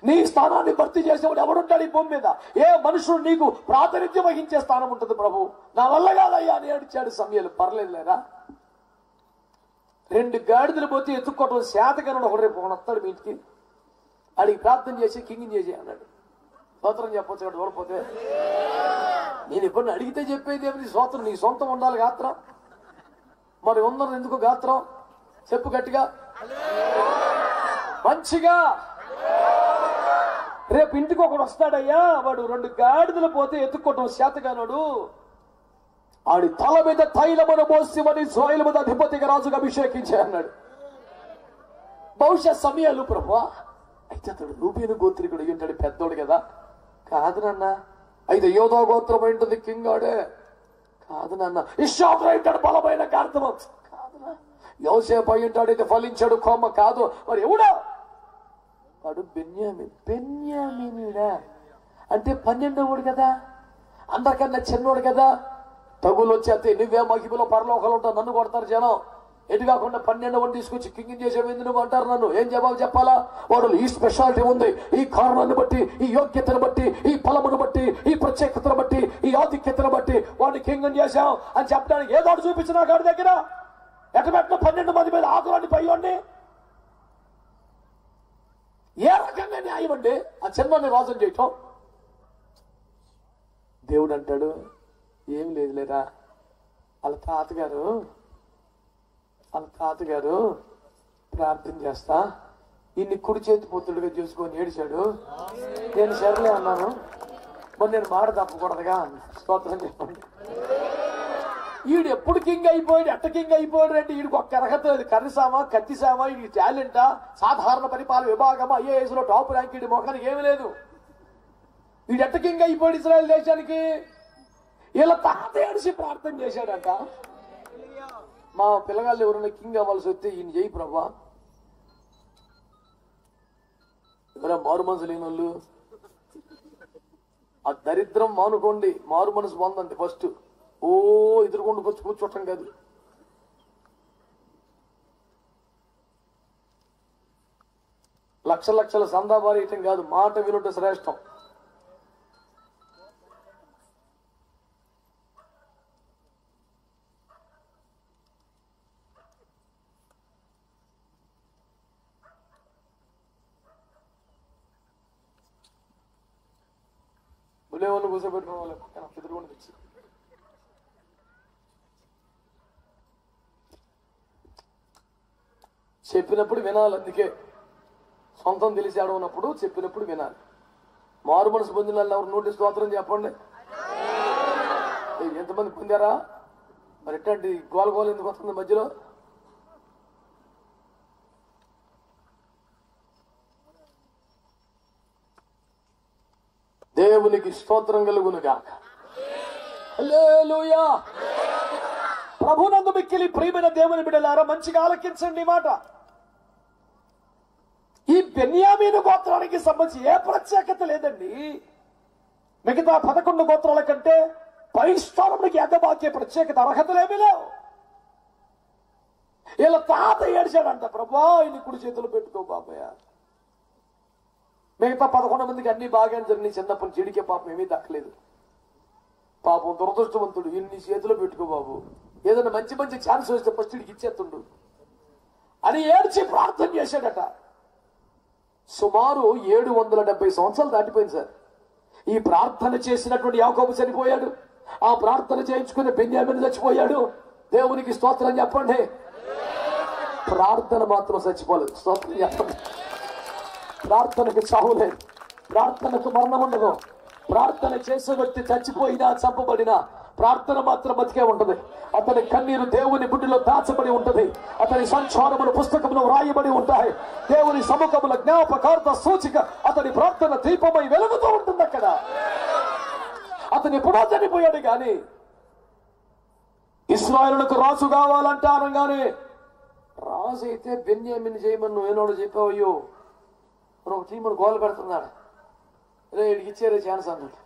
నీ స్థానాన్ని భర్తీ చేసేవాడు ఎవరుంటాడు ఈ భూమి మీద? ఏ మనుషుడు నీకు ప్రాతినిధ్యం వహించే స్థానం ఉంటుంది? ప్రభు నా వల్ల కాదయ్యా అని ఏడిచాడు సమయాలు. పర్లేదు లేరా, 2 గాడిదలు పోతే ఎత్తుక్కోవటం శాతకనుడు ఒకటి రేపు వస్తాడు మీ ఇంటికి, అడిగి ప్రార్థన చేసి కింగిని చేసి అన్నాడు. స్తోత్రం చెప్పొచ్చు అక్కడ ఓడిపోతే. నేను ఎప్పుడు అడిగితే చెప్పేది ఏమిటి? స్తోత్రం నీ సొంతం ఉండాలి గాత్రం. మరి ఉన్నది ఎందుకు గాత్రం? చెప్పు గట్టిగా, మంచిగా. రేపు ఇంటికి ఒకడు వస్తాడయ్యా, వాడు 2 గాడిదలు పోతే ఎత్తుక్కోవటం శాతగానుడు, ఆడి తల మీద తైలమును మోసి వాడి ఇశ్రాయేలు మీద అధిపతిగా రాజుగా అభిషేకించే అన్నాడు. బహుశా సమయాలు ప్రభా, అయితే అతడు రూబేను గోత్రికుడు ఉంటాడు, పెద్దోడు కదా. కాదు నాన్న, అయితే యోధా గోత్రం ఏంటుంది, కింగ్ ఆడే. కాదు నాన్న, ఇశ్రాయేలు ఉంటాడు బలమైన కార్తము. కాదునా, యోసేపు అయి ఉంటాడు, అయితే ఫలించాడు కొమ్మ. కాదు, మరి ఎవడా వాడు? బెన్యామీనుడా అంటే 12వ కదా, అందరికన్నా చిన్నోడు కదా. తగులు వచ్చేస్తే నువ్వే మహిమలో పరలోకాలు ఉంటావు, నన్ను కొడతారు జనం. ఎటు కాకుండా 12వ తీసుకొచ్చి కింగ్ చేసేవింది నువ్వు అంటారు నన్ను. ఏం జవాబు చెప్పాలా? వాడు ఈ స్పెషాలిటీ ఉంది, ఈ కారణాన్ని బట్టి, ఈ యోగ్యతను బట్టి, ఈ ఫలమును బట్టి, ఈ ప్రత్యేకతను బట్టి, ఈ ఆధిక్యతను బట్టి వాడిని కింగ్ చేశాం అని చెప్పడానికి ఏదో చూపించిన గాడి దగ్గర ఎట పెట్టిన 12 మంది మీద ఆకులాంటి పైవాడిని ఏ రకంగా న్యాయం అండి ఆ చిన్నవాడిని రాజుని చేయటం? దేవుడు అంటాడు, ఏం లేదు లేరా, వాళ్ళ తాతగారు ప్రార్థన చేస్తా ఇన్ని కుడి చేతి పుత్రుడిగా చూసుకొని ఏడిచాడు. నేను సరేలే అన్నాను, మరి నేను మాట తప్పకూడదుగా. స్తోత్రం చెప్పండి. ఈడు ఎప్పుడు కింగ్ అయిపోయాడు, ఎట్ట కింగ్ అయిపోయాడు అంటే వీడికి ఒక్క అర్హత లేదు. కర్రిసామా కత్తిసామా, వీడికి టాలెంటా, సాధారణ పరిపాలన విభాగమా, IAS లో టాప్ ర్యాంక్ వీడి మొఖానికి ఏమీ లేదు. వీడు ఎట్ట కింగ్ అయిపోయాడు ఇజ్రాయెల్ దేశానికి? ఇలా తాత ఏడిసి ప్రార్థన చేశాడంట, మా పిల్లగాళ్ళు ఎవరైనా కింగ్ అవ్వాల్సి వస్తే ఈయన చేయి ప్రభా. ఎవరా మారు మనసు లేని వాళ్ళు ఆ దరిద్రం మానుకోండి, మారు మనసు పొందండి. ఫస్ట్ ఎదురుకుండా వచ్చి కూర్చోటం కాదు. లక్షల లక్షల సందా బారేయటం కాదు, మాట వినుట శ్రేష్టం. బులేవాళ్ళు కూర్చోబెట్టుకున్న వాళ్ళ పక్కన ఎదురుకుండా తెచ్చి చెప్పినప్పుడు వినాలి. అందుకే సొంతం తెలిసి ఆడవున్నప్పుడు చెప్పినప్పుడు వినాలి. మారు మనసు పొందిన వాళ్ళు ఎవరు నోటి స్తోత్రం చెప్పండి. ఎంతమంది పొందారా? మరి ఎట్లాంటి గోల ఎందుకు వస్తుంది మధ్యలో? దేవునికి స్తోత్రం కలుగునుగాక. హల్లెలూయా. ప్రభునందు మిక్కిలి ప్రియమైన దేవుని బిడ్డలారా, మంచిగా ఆలకించండి మాట. ఈ బెన్యామీను గోత్రానికి సంబంధించి ఏ ప్రత్యేకత లేదండి. మిగతా 11 గోత్రాల కంటే పరిష్కారానికి ఎగబాకే ప్రత్యేకత అర్హతలేమీ లేవు. ఇలా తాత ఏడ్చాడంట, ప్రభా ఇన్ని కుడి చేతులు పెట్టుకో బాబయ్య. మిగతా 11 మందికి అన్ని బాగానే జరిగినాయి. చిన్నప్పటి నుంచి చెడికే పాపం ఏమీ దక్కలేదు. పాపం దురదృష్టవంతుడు, ఇన్ని చేతులు పెట్టుకో బాబు, ఏదైనా మంచి మంచి ఛాన్స్ వస్తే ఫస్ట్ ఇడికి ఇచ్చేస్తుండు అని ఏడ్చి ప్రార్థన చేశాడట. సుమారు 770 సంవత్సరాలు దాటిపోయింది సార్. ఈ ప్రార్థన చేసినటువంటి యాకోబు చనిపోయాడు. ఆ ప్రార్థన చేయించుకుని బెన్యామీను చచ్చిపోయాడు. దేవునికి స్తోత్రం చెప్పండి. ప్రార్థన మాత్రం చచ్చిపోలేదు. స్తోత్రం చెప్పండి. ప్రార్థనకు చావు లేదు, ప్రార్థనకు మరణం ఉండదు. ప్రార్థన చేసే వ్యక్తి చచ్చిపోయినా చంపబడినా ప్రార్థన మాత్రం బతికే ఉంటది. అతని కన్నీరు దేవుని బుడ్డిలో దాచబడి ఉంటది. అతని సంచారములు పుస్తకములో వ్రాయబడి ఉంటాయి. దేవుని సముఖముల జ్ఞాపకార్థ సూచిక అతని ప్రార్థన దీపమై వెలుగుతూ ఉంటుంది. అక్కడ అతను ఎప్పుడో చనిపోయాడు. కానీ ఇశ్రాయేలులకు రాజు కావాలంటే అనగానే, రాజు అయితే బెన్యామీను చేయమని నువ్వు ఏనాడు చెప్పావయ్యో, ఒక టీమును గోలు పెడుతున్నాడు, రే ఇడికి ఇచ్చారే ఛాన్స్ అన్నాడు.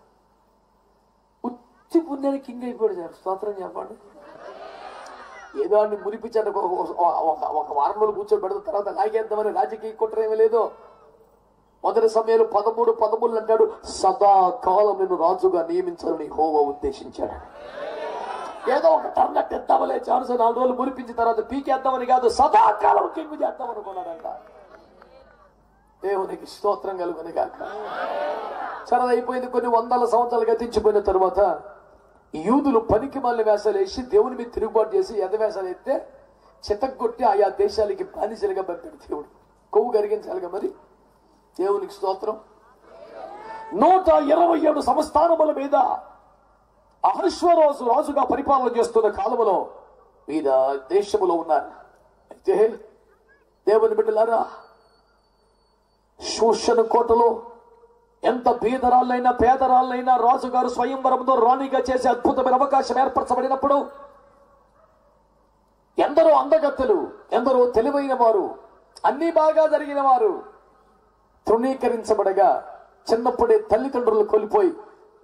ఉచ్చి పుణ్యానికి కింగ్ అయిపోయాడు సార్. స్తోత్రం చెప్పండి. ఏదో అన్ని మురిపించాడు. ఒక వారం రోజులు కూర్చొని పెడతాం, తర్వాత నాకేద్దామని రాజకీయ కుట్ర ఏమీ లేదు. మొదటి సమయంలో 13 అంటాడు, సదాకాలం నేను రాజుగా నియమించాలని యెహోవా ఉద్దేశించాడు. ఏదో ఒక టర్న్ ఎత్తామలే ఛాన్స్, 4 రోజులు మురిపించిన తర్వాత పీకేద్దామని కాదు, సదాకాలం కింగ్ చేద్దాం అనుకున్నాడంట. దేవునికి స్తోత్రం కలుగును గాక. సరే అయిపోయింది. కొన్ని వందల సంవత్సరాలు గతించిపోయిన తర్వాత యూదులు పనికి మళ్ళీ వేషాలు వేసి దేవుని మీద తిరుగుబాటు చేసి ఎదవేషాలు ఎత్తే చితగ్గొట్టి ఆయా దేశాలకి బానిసలుగా పంపాడు దేవుడు. కొవ్వు కరిగించాలిగా మరి. దేవునికి స్తోత్రం. 127 సంస్థానముల మీద అహశ్వరోజు రాజుగా పరిపాలన చేస్తున్న కాలంలో మీద దేశములో ఉన్నారు. అయితే దేవుని బిడ్డలారా, శూషణ కోటలో ఎంత బీదరాళ్ళైనా పేదరాళ్ళైనా రాజుగారు స్వయంవరంతో రాణిగా చేసే అద్భుతమైన అవకాశం ఏర్పరచబడినప్పుడు ఎందరో అందగత్తెలు, ఎందరో తెలివైన వారు, అన్ని బాగా జరిగిన వారు తృణీకరించబడగా చిన్నప్పుడే తల్లిదండ్రులు కోల్పోయి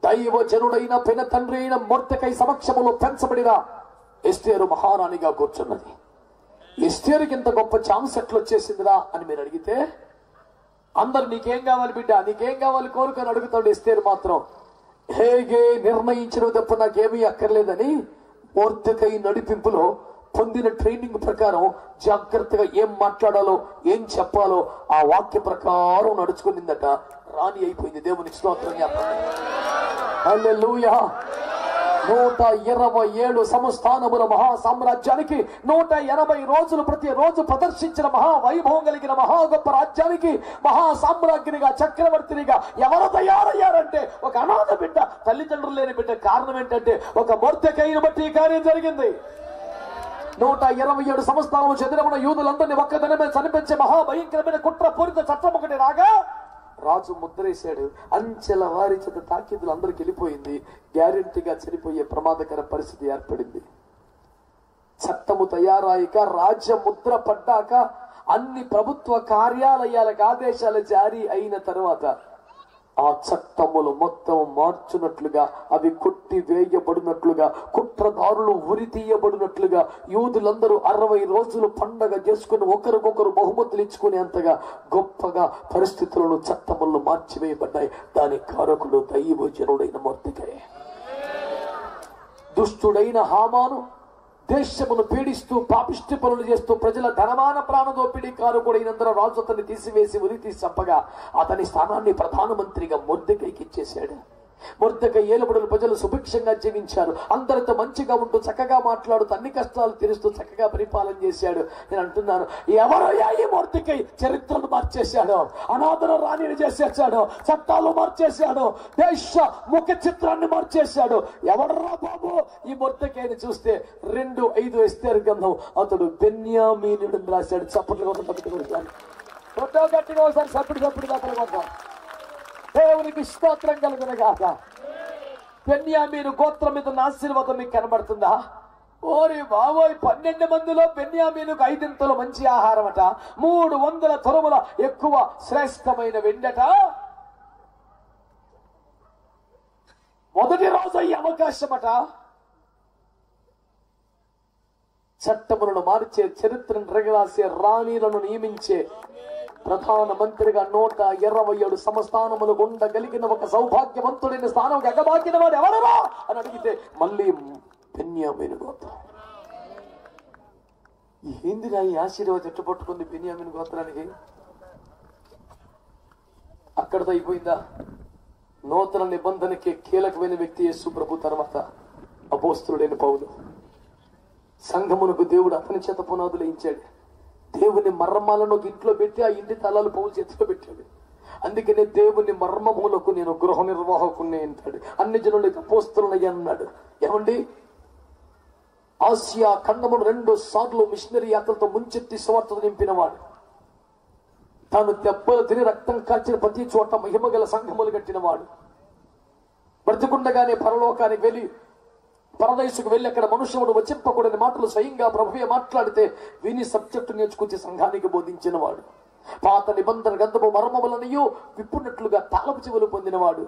దైవ జనుడైన పెన తండ్రి అయిన మొర్దెకై సమక్షములో పెంచబడిన ఎస్తేరు మహారాణిగా కూర్చున్నది. ఎస్తేరుకి ఇంత గొప్ప ఛాన్స్ ఎట్లా వచ్చేసిందిరా అని మీరు అడిగితే, అందరు నీకేం కావాలి బిడ్డ, నీకేం కావాలి కోరుకొని అడుగుతాడు. ఎస్తేరు మాత్రం హేగే నిర్ణయించిన తప్ప నాకేమీ అక్కర్లేదని మొర్దెకై నడిపింపులో పొందిన ట్రైనింగ్ ప్రకారం జాగ్రత్తగా ఏం మాట్లాడాలో ఏం చెప్పాలో ఆ వాక్య ప్రకారం నడుచుకునిందట. రాణి అయిపోయింది. దేవునికి స్తోత్రం చెప్పండి. హల్లెలూయా. 127 సంస్థానముల మహా సామ్రాజ్యానికి 180 రోజులు ప్రతి రోజు ప్రదర్శించిన మహా వైభవం కలిగిన మహా గొప్ప రాజ్యానికి మహా సామ్రాజ్ఞిగా చక్రవర్తినిగా ఎవరు తయారయ్యారంటే ఒక అనాథ బిడ్డ, తల్లిదండ్రులు లేని బిడ్డ. కారణం ఏంటంటే ఒక మొర్దెకైను బట్టి ఈ కార్యం జరిగింది. 127 సంవత్సరాలు చెదిరమున యూదులందరినీ ఒక్క దినమే చనిపించే మహాభయంకరమైన కుట్రపూరిత చట్టం ఒకటి రాగా రాజు ముద్రేశాడు. అంచెల వారి చేత తాకీదులు అందరికి వెళ్ళిపోయింది. గ్యారెంటీగా చనిపోయే ప్రమాదకర పరిస్థితి ఏర్పడింది. చట్టము తయారాయిక రాజ్య ముద్ర పడ్డాక అన్ని ప్రభుత్వ కార్యాలయాలకు ఆదేశాలు జారీ అయిన తర్వాత ఆ చట్టములు మొత్తం మార్చునట్లుగా, అవి కొట్టి వేయబడినట్లుగా, కుట్రదారులు ఉరి తీయబడినట్లుగా యూదులందరూ 60 రోజులు పండగ చేసుకుని ఒకరికొకరు బహుమతులు ఇచ్చుకునేంతగా గొప్పగా పరిస్థితులను చట్టములు మార్చివేయబడ్డాయి. దాని కారకుడు దైవజనుడైన మొర్దెకై. దుష్టుడైన హామాను దేశమును పీడిస్తూ పాపిష్టి పనులు చేస్తూ ప్రజల ధనమాన ప్రాణదోపిడీ కారకుడైనందున రాజు అతన్ని తీసివేసి ఉరి తీసి చంపగా అతని స్థానాన్ని ప్రధానమంత్రిగా మొర్దెకైకి ఇచ్చేశాడు. మొర్దెకై ఏలుబడులు ప్రజలు సుభిక్షంగా జీవించారు. అందరితో మంచిగా ఉంటూ చక్కగా మాట్లాడుతూ అన్ని కష్టాలు తీరుస్తూ చక్కగా పరిపాలన చేశాడు. నేను అంటున్నాను, ఎవరయ్యా ఈ మొర్దెకై? చరిత్రను మార్చేశాడు, అనాథన రాణిని చేసేసాడు, చట్టాలు మార్చేశాడు, దేశ ముఖ చిత్రాన్ని మార్చేశాడు. ఎవడరా బాబు ఈ మొర్దెకైని? చూస్తే 2:5 ఎస్తేరు గ్రంథం అతడు బెన్యామీనుడు రాశాడు. చప్పట్లు కొట్టాను, ఫోటో గట్టిగా ఒకసారి సప్పుడు దాకా దేవునికి స్తోత్రం కలుగునుగాక. బెన్యామీను గోత్రం మీద ఆశీర్వాదం మీకు కనబడుతుందా? ఓరి బాబోయ్, 12 మందిలో బెన్యామీనుకు 5 మంచి ఆహారం అట, 300 తరుముల ఎక్కువ శ్రేష్టమైన వెండట. మొదటి రోజు ఈ అవకాశమట. చట్టములను మార్చే, చరిత్రను రగరాసే, రాణీలను నియమించే ప్రధాన మంత్రిగా 127 సంస్థానములు ఉండగలిగిన ఒక సౌభాగ్యవంతుడైన స్థానం ఎగబాకిన వాడు ఎవరరా అని అడిగితే మళ్ళీ బెన్యామీను గోత్రం. ఏందిరా ఈ ఆశీర్వాదం ఎట్టు పట్టుకుంది బెన్యామీను గోత్రానికి? అక్కడతో అయిపోయిందా? నూతన నిబంధనకి కీలకమైన వ్యక్తి యేసు ప్రభు తర్వాత అపోస్తలుడైన పౌలు. సంఘమునకు దేవుడు అతని చేత పునాదులు ఇచ్చాడు. దేవుని మర్మాలను ఇంట్లో పెట్టి ఆ ఇంటి తలాలు పౌలు చేతిలో పెట్టాడు. అందుకనే దేవుని మర్మములకు నేను గృహ నిర్వాహకుని అంటాడు. అన్ని జనులకి అపోస్తలునయ్యా అన్నాడు. ఏమండి, ఆసియా ఖండమును 2 సార్లు మిషనరీ యాత్రలతో ముంచెత్తి స్వార్థత నింపినవాడు. తాను దెబ్బలు తిని రక్తం కాల్చిన ప్రతి చోట మహిమగల సంఘములు కట్టినవాడు. బ్రతికుండగానే పరలోకానికి వెళ్ళి పరదేశకు వెళ్ళి అక్కడ మనుష్యుడు వచ్చింపకూడని మాటలు స్వయంగా ప్రభువే మాట్లాడితే విని సబ్జెక్టు నేర్చుకొచ్చి సంఘానికి బోధించిన వాడు. పాత నిబంధన గ్రంథము మర్మములనియో విప్పునట్లుగా తాళపు చెవులు పొందినవాడు.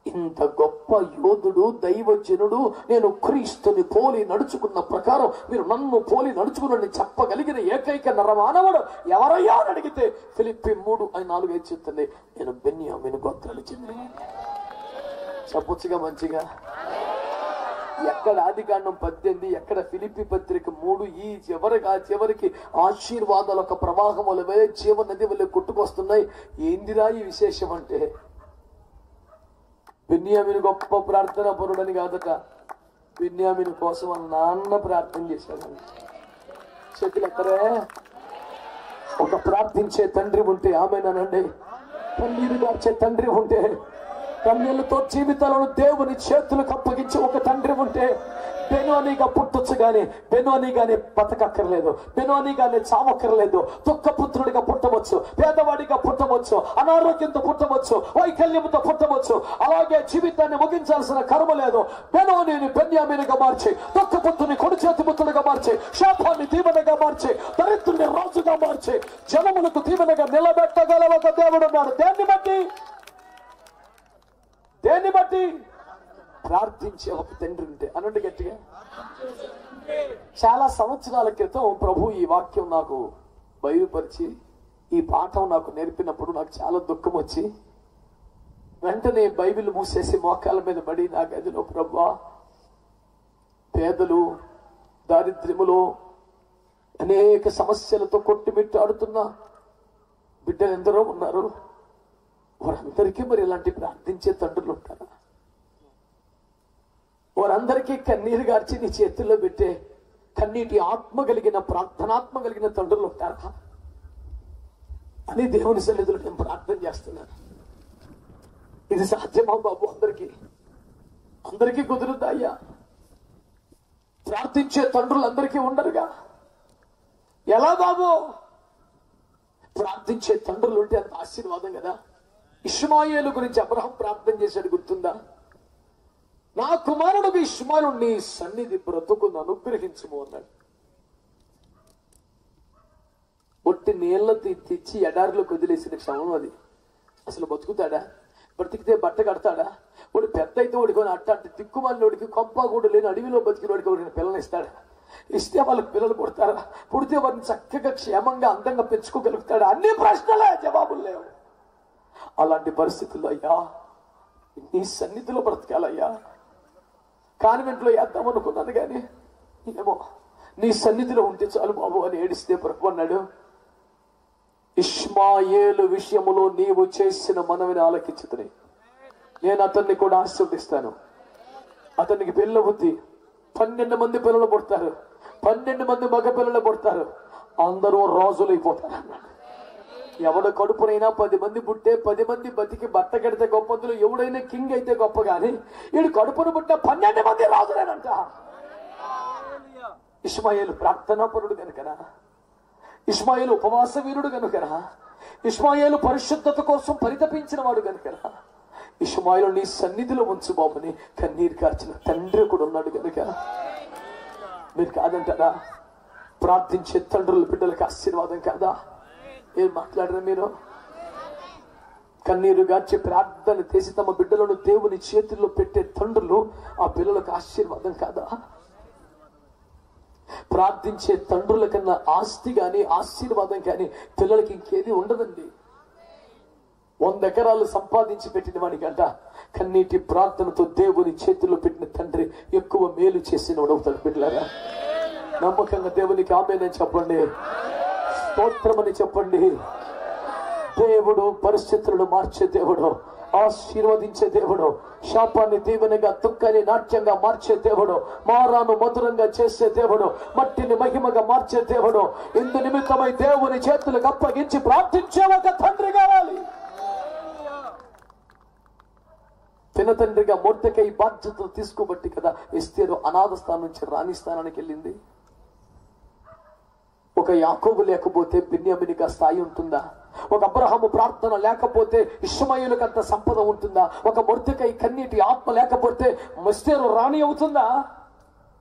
ఇంత గొప్ప యోధుడు, దైవజనుడు, నేను క్రీస్తుని పోలి నడుచుకున్న ప్రకారం మీరు నన్ను పోలి నడుచుకుని చెప్పగలిగిన ఏకైక నరమానవుడు ఎవరయ్యా అని అడిగితే ఫిలిప్పీ 3:4 చెప్తుంది, నేను బెన్యామీను గోత్రాలు చెందిన. చెప్పొచ్చుగా మంచిగా. ఎక్కడ ఆదికాండం 18, ఎక్కడ ఫిలిప్పీ పత్రిక 3, ఈ చివరికి ఆశీర్వాదాల ఒక ప్రవాహములవే జీవ నది వల్ల కొట్టుకొస్తున్నాయి. ఏందిరా ఈ విశేషం అంటే, బెన్యామీను గొప్ప ప్రార్థన పరుడని కాదట, బెన్యామీను కోసం వాళ్ళ నాన్న ప్రార్థన చేశాడు. చేతులు ఎక్కడే? ఒక ప్రార్థించే తండ్రి ఉంటే ఆమెనండి, కన్నీరు గార్చే తండ్రి ఉంటే, కన్నీళ్లతో జీవితాలను దేవుని చేతులకు అప్పగించి ఒక తండ్రి ఉంటే బెనోనిగా పుట్టొచ్చు గాని బెనోనిగానే బతకక్కర్లేదు, బెనోనిగానే చావక్కర్లేదు. దుఃఖపుత్రుడిగా పుట్టవచ్చు, పేదవాడిగా పుట్టవచ్చు, అనారోగ్యంతో పుట్టవచ్చు, వైకల్యంతో పుట్టవచ్చు. అలాగే జీవితాన్ని ముగించాల్సిన కర్మ లేదు. బెనోనిని బెన్యామీనుగా మార్చి, దుఃఖపుత్రుని కొడి చేతి పుత్రుడిగా మార్చి, శాపాన్ని దీవెనగా మార్చి, దరిద్రుని రాజుగా మార్చి, జనములకు దీవెనగా నిలబెట్టగల ఒక దేవుడు ఉన్నాడు. దేన్ని బట్టి ప్రార్థించే ఒక తండ్రి ఉంటే అనండి గట్టిగా. చాలా సంవత్సరాల క్రితం ప్రభు ఈ వాక్యం నాకు బయలుపరిచి ఈ పాఠం నాకు నేర్పినప్పుడు నాకు చాలా దుఃఖం వచ్చి వెంటనే బైబిల్ మూసేసి మోకాళ్ళ మీద పడి నా గదిలో, ప్రభువా, పేదలు, దారిద్ర్యములో అనేక సమస్యలతో కొట్టుమిట్టాడుతున్న బిడ్డలు ఎందరో ఉన్నారు. వారందరికీ మరి ఇలాంటి ప్రార్థించే తండ్రులు ఉంటారా? వారందరికీ కన్నీరు గార్చి నీ చేతుల్లో పెట్టే కన్నీటి ఆత్మ కలిగిన ప్రార్థనాత్మ కలిగిన తండ్రులు ఉంటారా అని దేవుని సన్నిధిలో నేను ప్రార్థన చేస్తున్నాను. ఇది సాధ్యమా బాబు? అందరికీ కుదురుద్దా అయ్యా? ప్రార్థించే తండ్రులు అందరికీ ఉండరుగా. ఎలా బాబు? ప్రార్థించే తండ్రులు ఉంటే అంత ఆశీర్వాదం కదా. ఇష్మాయేలు గురించి అబ్రహం ప్రార్థన చేశాడు, గుర్తుందా? నా కుమారుడు ఇష్మాయేలు నీ సన్నిధి బ్రతుకును అనుగ్రహించుము అన్నాడు. ఒట్టి నీళ్ల తెచ్చి ఎడారిలోకి వదిలేసిన క్షమం అది. అసలు బతుకుతాడా? బ్రతికితే బట్ట కడతాడా? వాడు పెద్ద అయితే వాడికొని అట్ట దిక్కుమాలిన వాడికి కొంప కూడా లేని అడవిలో బతికిన వాడికి వాడిని పిల్లలు ఇస్తాడా? ఇస్తే వాళ్ళకి పిల్లలు పుడతారా? పుడితే వాడిని చక్కగా క్షేమంగా అందంగా పెంచుకోగలుగుతాడా? అన్ని ప్రశ్నలే, జవాబులు లేవు. అలాంటి పరిస్థితుల్లో అయ్యా నీ సన్నిధిలో బ్రతకాలయ్యా. కాన్వెంట్లో వేద్దాం అనుకున్నాను కానీ ఏమో నీ సన్నిధిలో ఉంటే చాలు బాబు అని ఏడిస్తే ప్రభు అన్నాడు, ఇష్మాయేలు విషయములో నీవు చేసిన మనవిని ఆలకించుతుని నేను అతన్ని కూడా ఆశీర్వదిస్తాను. అతనికి పిల్ల బుద్ధి, 12 మంది పిల్లలు పుడతారు, 12 మంది మగ పిల్లలు పుడతారు, అందరూ రాజులైపోతారు అన్నాడు. ఎవడు కడుపునైనా 10 మంది పుట్టే 10 మంది బతికి బట్ట కడితే గొప్పందులో ఎవడైనా కింగ్ అయితే గొప్ప, గాని వీడు కడుపును పుట్టిన 12 మంది రాజులేనంట. ఇష్మాయేలు ప్రార్థనాపరుడు కనుకనా, ఇష్మాయేలు ఉపవాస వీరుడు కనుకనా, ఇష్మాయేలు పరిశుద్ధత కోసం పరితపించిన వాడు కనుకనా, ఇష్మాయేలు నీ సన్నిధిలో ఉంచు బాబుని కన్నీరు కార్చిన తండ్రి కూడా ఉన్నాడు కనుక మీరు కాదంటారా? ప్రార్థించే తండ్రుల బిడ్డలకు ఆశీర్వాదం కాదా? ఏం మాట్లాడరా మీరు? కన్నీరు గార్చి ప్రార్థన చేసి తమ బిడ్డలను దేవుని చేతుల్లో పెట్టే తండ్రులు ఆ పిల్లలకు ఆశీర్వాదం కాదా? ప్రార్థించే తండ్రుల కన్నా ఆస్తి గాని ఆశీర్వాదం కానీ పిల్లలకి ఇంకేది ఉండదండి. 100 ఎకరాలు సంపాదించి పెట్టిన వాడికంట కన్నీటి ప్రార్థనతో దేవుని చేతుల్లో పెట్టిన తండ్రి ఎక్కువ మేలు చేసిన వాడవుతాడు. బిడ్డలారా, నమ్మకంగా దేవునికి ఆమేనని చెప్పండి, స్తోత్రమని చెప్పండి. దేవుడు పరిస్థితులను మార్చే దేవుడు, ఆశీర్వదించే దేవుడు, శాపాన్ని దీవెనగా దుఃఖాన్ని నాట్యంగా మార్చే దేవుడు, మారాను మధురంగా చేసే దేవుడు, మట్టిని మహిమగా మార్చే దేవుడు. ఇందు నిమిత్తమై దేవుని చేతులకు అప్పగించి ప్రార్థించే ఒక తండ్రి కావాలి. పినతండ్రిగా మొర్దెకై బాధ్యతలు తీసుకోబట్టి కదా ఎస్తేరు అనాథ స్థానం నుంచి రాణి స్థానానికి వెళ్ళింది. ఒక యాకోబు లేకపోతే బిన్యామీనికి ఆ స్థాయి ఉంటుందా? ఒక అబ్రహాము ప్రార్థన లేకపోతే ఇష్మాయేలుకు అంత సంపద ఉంటుందా? ఒక మొర్దెకై కన్నీటి ఆత్మ లేకపోతే ఎస్తేరు రాణి అవుతుందా?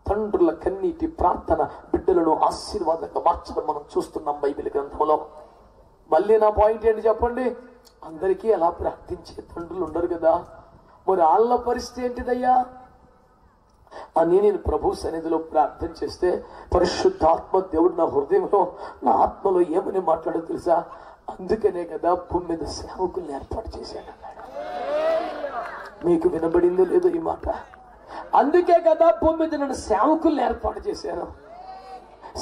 తండ్రుల కన్నీటి ప్రార్థన బిడ్డలను ఆశీర్వాదంగా మార్చడం మనం చూస్తున్నాం బైబిల్ గ్రంథంలో. మళ్ళీ నా పాయింట్ ఏంటి చెప్పండి? అందరికీ అలా ప్రార్థించే తండ్రులు ఉండరు కదా, మరి వాళ్ళ పరిస్థితి ఏంటిదయ్యా అని నేను ప్రభు సన్నిధిలో ప్రార్థన చేస్తే పరిశుద్ధాత్మ దేవుడు నా హృదయంలో నా ఆత్మలో ఏమని మాట్లాడో తెలుసా? అందుకనే కదా భూమి మీద సేవకుల్ని ఏర్పాటు చేశాడు అన్నాడు. మీకు వినబడిందో లేదో ఈ మాట? అందుకే కదా భూమి మీద నన్ను సేవకుల్ని ఏర్పాటు చేశాను.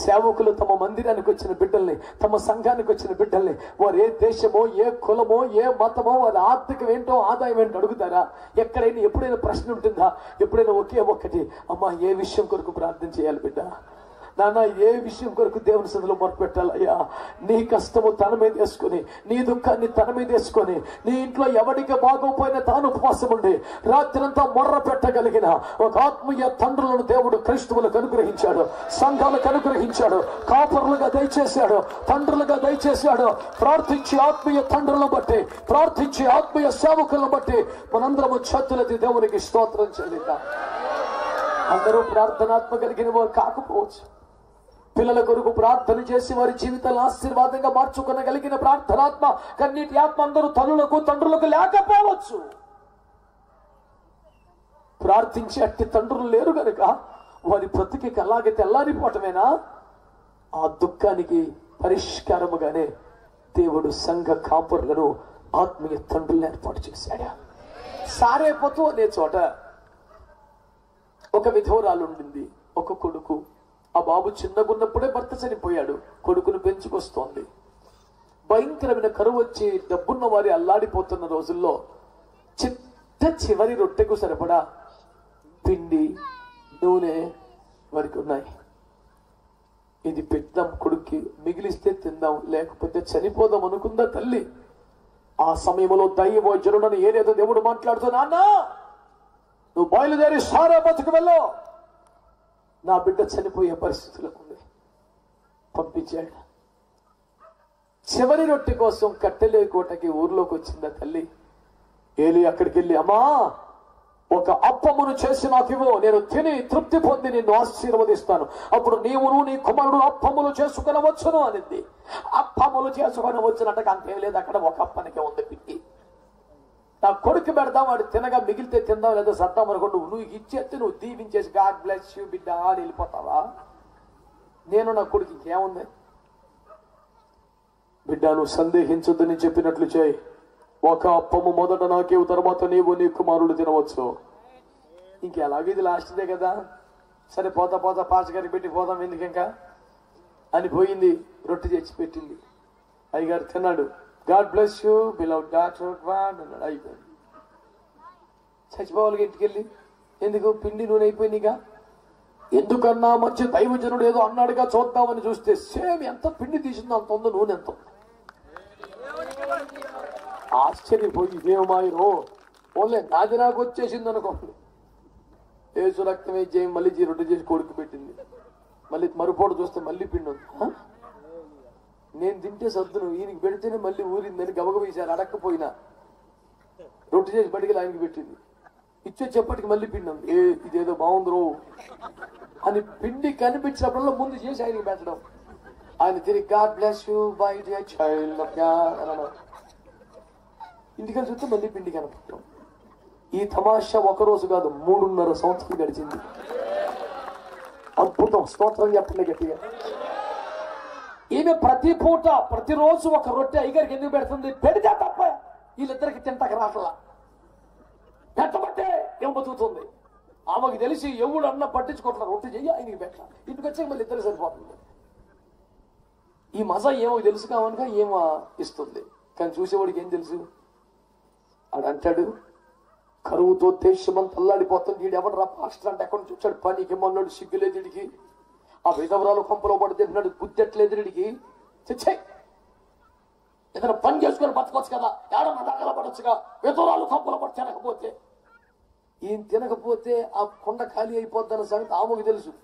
సేవకులు తమ మందిరానికి వచ్చిన బిడ్డల్ని, తమ సంఘానికి వచ్చిన బిడ్డల్ని వారు ఏ దేశమో ఏ కులమో ఏ మతమో వారి ఆర్థికం ఏంటో ఆదాయం ఏంటో అడుగుతారా? ఎక్కడైనా ఎప్పుడైనా ప్రశ్న ఉంటుందా? ఎప్పుడైనా ఒకే ఒక్కటి, అమ్మా ఏ విషయం కొరకు ప్రార్థన చేయాలి బిడ్డ? నాన్న ఏ విషయం కొరకు దేవుని సన్నిధిలో మొరపెట్టాలయ్యా? నీ కష్టము తన మీద వేసుకొని, నీ దుఃఖాన్ని తన మీద వేసుకొని, నీ ఇంట్లో ఎవరికి బాగోపోయినా తాను ఉపవాసం ఉండి రాత్రంతా మొర్ర పెట్టగలిగిన ఒక ఆత్మీయ తండ్రులను దేవుడు క్రైస్తవులకు అనుగ్రహించాడు, సంఘాలకు అనుగ్రహించాడు, కాపరులుగా దయచేశాడు, తండ్రులుగా దయచేశాడు. ప్రార్థించి ఆత్మీయ తండ్రులను బట్టి, ప్రార్థించి ఆత్మీయ సేవకులను బట్టి మనందరము చేతులెత్తి దేవునికి స్తోత్రం చెల్లిద్దాం. అందరూ ప్రార్థనాత్మ కలిగిన వారు కాకపోవచ్చు. పిల్లల కొరకు ప్రార్థన చేసి వారి జీవితాలను ఆశీర్వాదంగా మార్చుకోగలిగిన ప్రార్థనాత్మ కన్నీటి ఆత్మ అందరూ తల్లులకు తండ్రులకు లేకపోవచ్చు. ప్రార్థించే అట్టి తండ్రులు లేరు గనుక వారి బ్రతికి అలాగే తెల్లారిపోవటమేనా? ఆ దుఃఖానికి పరిష్కారముగానే దేవుడు సంఘ కాపరులను ఆత్మీయ తండ్రులను ఏర్పాటు చేశాడు. సారేపోతూ అనే చోట ఒక విధవరాలు ఉండింది, ఒక కొడుకు. ఆ బాబు చిన్నగున్నప్పుడే భర్త చనిపోయాడు, కొడుకును పెంచుకొస్తోంది. భయంకరమైన కరువు వచ్చి డబ్బున్న వారి అల్లాడిపోతున్న రోజుల్లో చిట్ట చివరి రొట్టెకు సరిపడా పిండి నూనె వరకు ఉన్నాయి. ఇది పెట్టాం కొడుక్కి, మిగిలిస్తే తిందాం లేకపోతే చనిపోదాం అనుకుందా తల్లి. ఆ సమయంలో దైవజనుడని ఏదేదో దేవుడు మాట్లాడుతూ, నాన్న నువ్వు బయలుదేరి సారా బతుకు వెళ్ళు, నా బిడ్డ చనిపోయే పరిస్థితిలో ఉంది. పంపించాడు. చివరి రొట్టె కోసం కట్టెలే కోటకి ఊర్లోకి వచ్చిందా తల్లి. ఏలి అక్కడికి వెళ్ళి, అమ్మా ఒక అప్పమును చేసి నాకు ఇవ్వు, నేను తిని తృప్తి పొంది నిన్ను ఆశీర్వదిస్తాను, అప్పుడు నీవును నీ కుమారుడు అప్పములు చేసుకునవచ్చును అనింది. అప్పములు చేసుకొని వచ్చినట్టుగా అంతేం లేదు, అక్కడ ఒక అప్పనికే ఉంది పిండి. నా కొడుకు పెడదాం, వాడు తినగా మిగిలితే తిందాం, లేదా సత్తాం అనుకోండి. నువ్వు ఇచ్చేస్తే నువ్వు దీవించేసి గాడ్ బ్లెస్ యూ బిడ్డ అని వెళ్ళిపోతావా? నేను నా కొడుకు ఇంకేముంది, బిడ్డ నువ్వు సందేహించొద్దని చెప్పినట్లు చేయి. ఒక అప్పము మొదట నాకేవు, తర్వాత నీవు నీ కుమారుడు తినవచ్చు. ఇంకెలాగే ఇది లాస్ట్దే కదా, సరే పోతా పోతా పాస్ గారికి పెట్టి పోదాం ఎందుకు ఇంకా అని పోయింది. రొట్టె తెచ్చి పెట్టింది. అయ్యగారు తిన్నాడు. God bless you beloved daughter అన్నాడు. అయిపోయింది. చచ్చిపోవాలి ఇంటికి వెళ్ళి, ఎందుకు పిండి నూనె అయిపోయిందిగా. ఎందుకన్నా మంచి దైవజనుడు ఏదో అన్నాడుగా చూద్దామని చూస్తే సేమ్ ఎంత పిండి తీసిందో అంత ఉందో నూనె ఎంత. ఆశ్చర్యపోయి ఇదేమాయో ఓన్లే నాది నాకు వచ్చేసింది అనుకోండి. ఏసు రక్తమే చేయి మళ్ళీ రొట్టె చేసి కొడుకు పెట్టింది. మళ్ళీ మరుపోటు చూస్తే మళ్ళీ పిండి ఉంది. నేను తింటే సద్దును, ఈయనకి పెడితేనే మళ్ళీ ఊరిందని గబగబ వేశారు. అడక్కపోయినా రొట్టె చేసి బడికి ఆయనకి పెట్టింది. ఇచ్చొచ్చేప్పటికి మళ్ళీ పిండి ఉంది. ఇదేదో బాగుందిరో అని పిండి కనిపించినప్పుడల్లా ముందు చేసి ఆయనకి పెట్టడం. ఆయన తిరిగి God bless you by dear child of God అన్నాడు. ఇంటికి చూస్తే మళ్ళీ పిండి కనపడటం. ఈ తమాషా ఒకరోజు కాదు, 3.5 సంవత్సరాలు గడిచింది. అద్భుతం, స్తోత్రం చెప్పండి గట్టిగా. ఈమె ప్రతి పూట ప్రతిరోజు ఒక రొట్టె అయ్యగారికి ఎందుకు పెడుతుంది? పెడితే తప్ప వీళ్ళిద్దరికి తింటాక రాట్లా, పెట్టబట్టే ఏం బతుకుతుంది. ఆమెకు తెలిసి ఎవడు అన్న పట్టించుకోవట్లేదు, రొట్టె చెయ్యి ఆయనకి పెట్ట, ఇంటికి వచ్చాక మళ్ళీ ఇద్దరు సరిపోతుంది. ఈ మజా ఏమో తెలుసు కావనుక ఏమో ఇస్తుంది, కానీ చూసేవాడికి ఏం తెలుసు? ఆడంటాడు కరువుతో దేశమంతా అల్లాడిపోతుంది. వీడు ఎవడరా పాస్టర్ అంటే ఎక్కడి నుంచి వచ్చాడు, పనికి మొన్నడు సిగ్గులేదు వీడికి, ఆ విధవరాలు కొంపలో పడితే తిన్నాడు, బుద్ధెట్లేదు వీడికి, చచ్చాయి ఏదైనా పని చేసుకొని బతకొచ్చు కదా, ఏడన్నా దాఖలా పడొచ్చుగా, విధవరాలు కొంపలో పడి తినకపోతే. ఈయన తినకపోతే ఆ కొండ ఖాళీ అయిపోద్దన్న సంగతి ఆమెకు తెలుసు.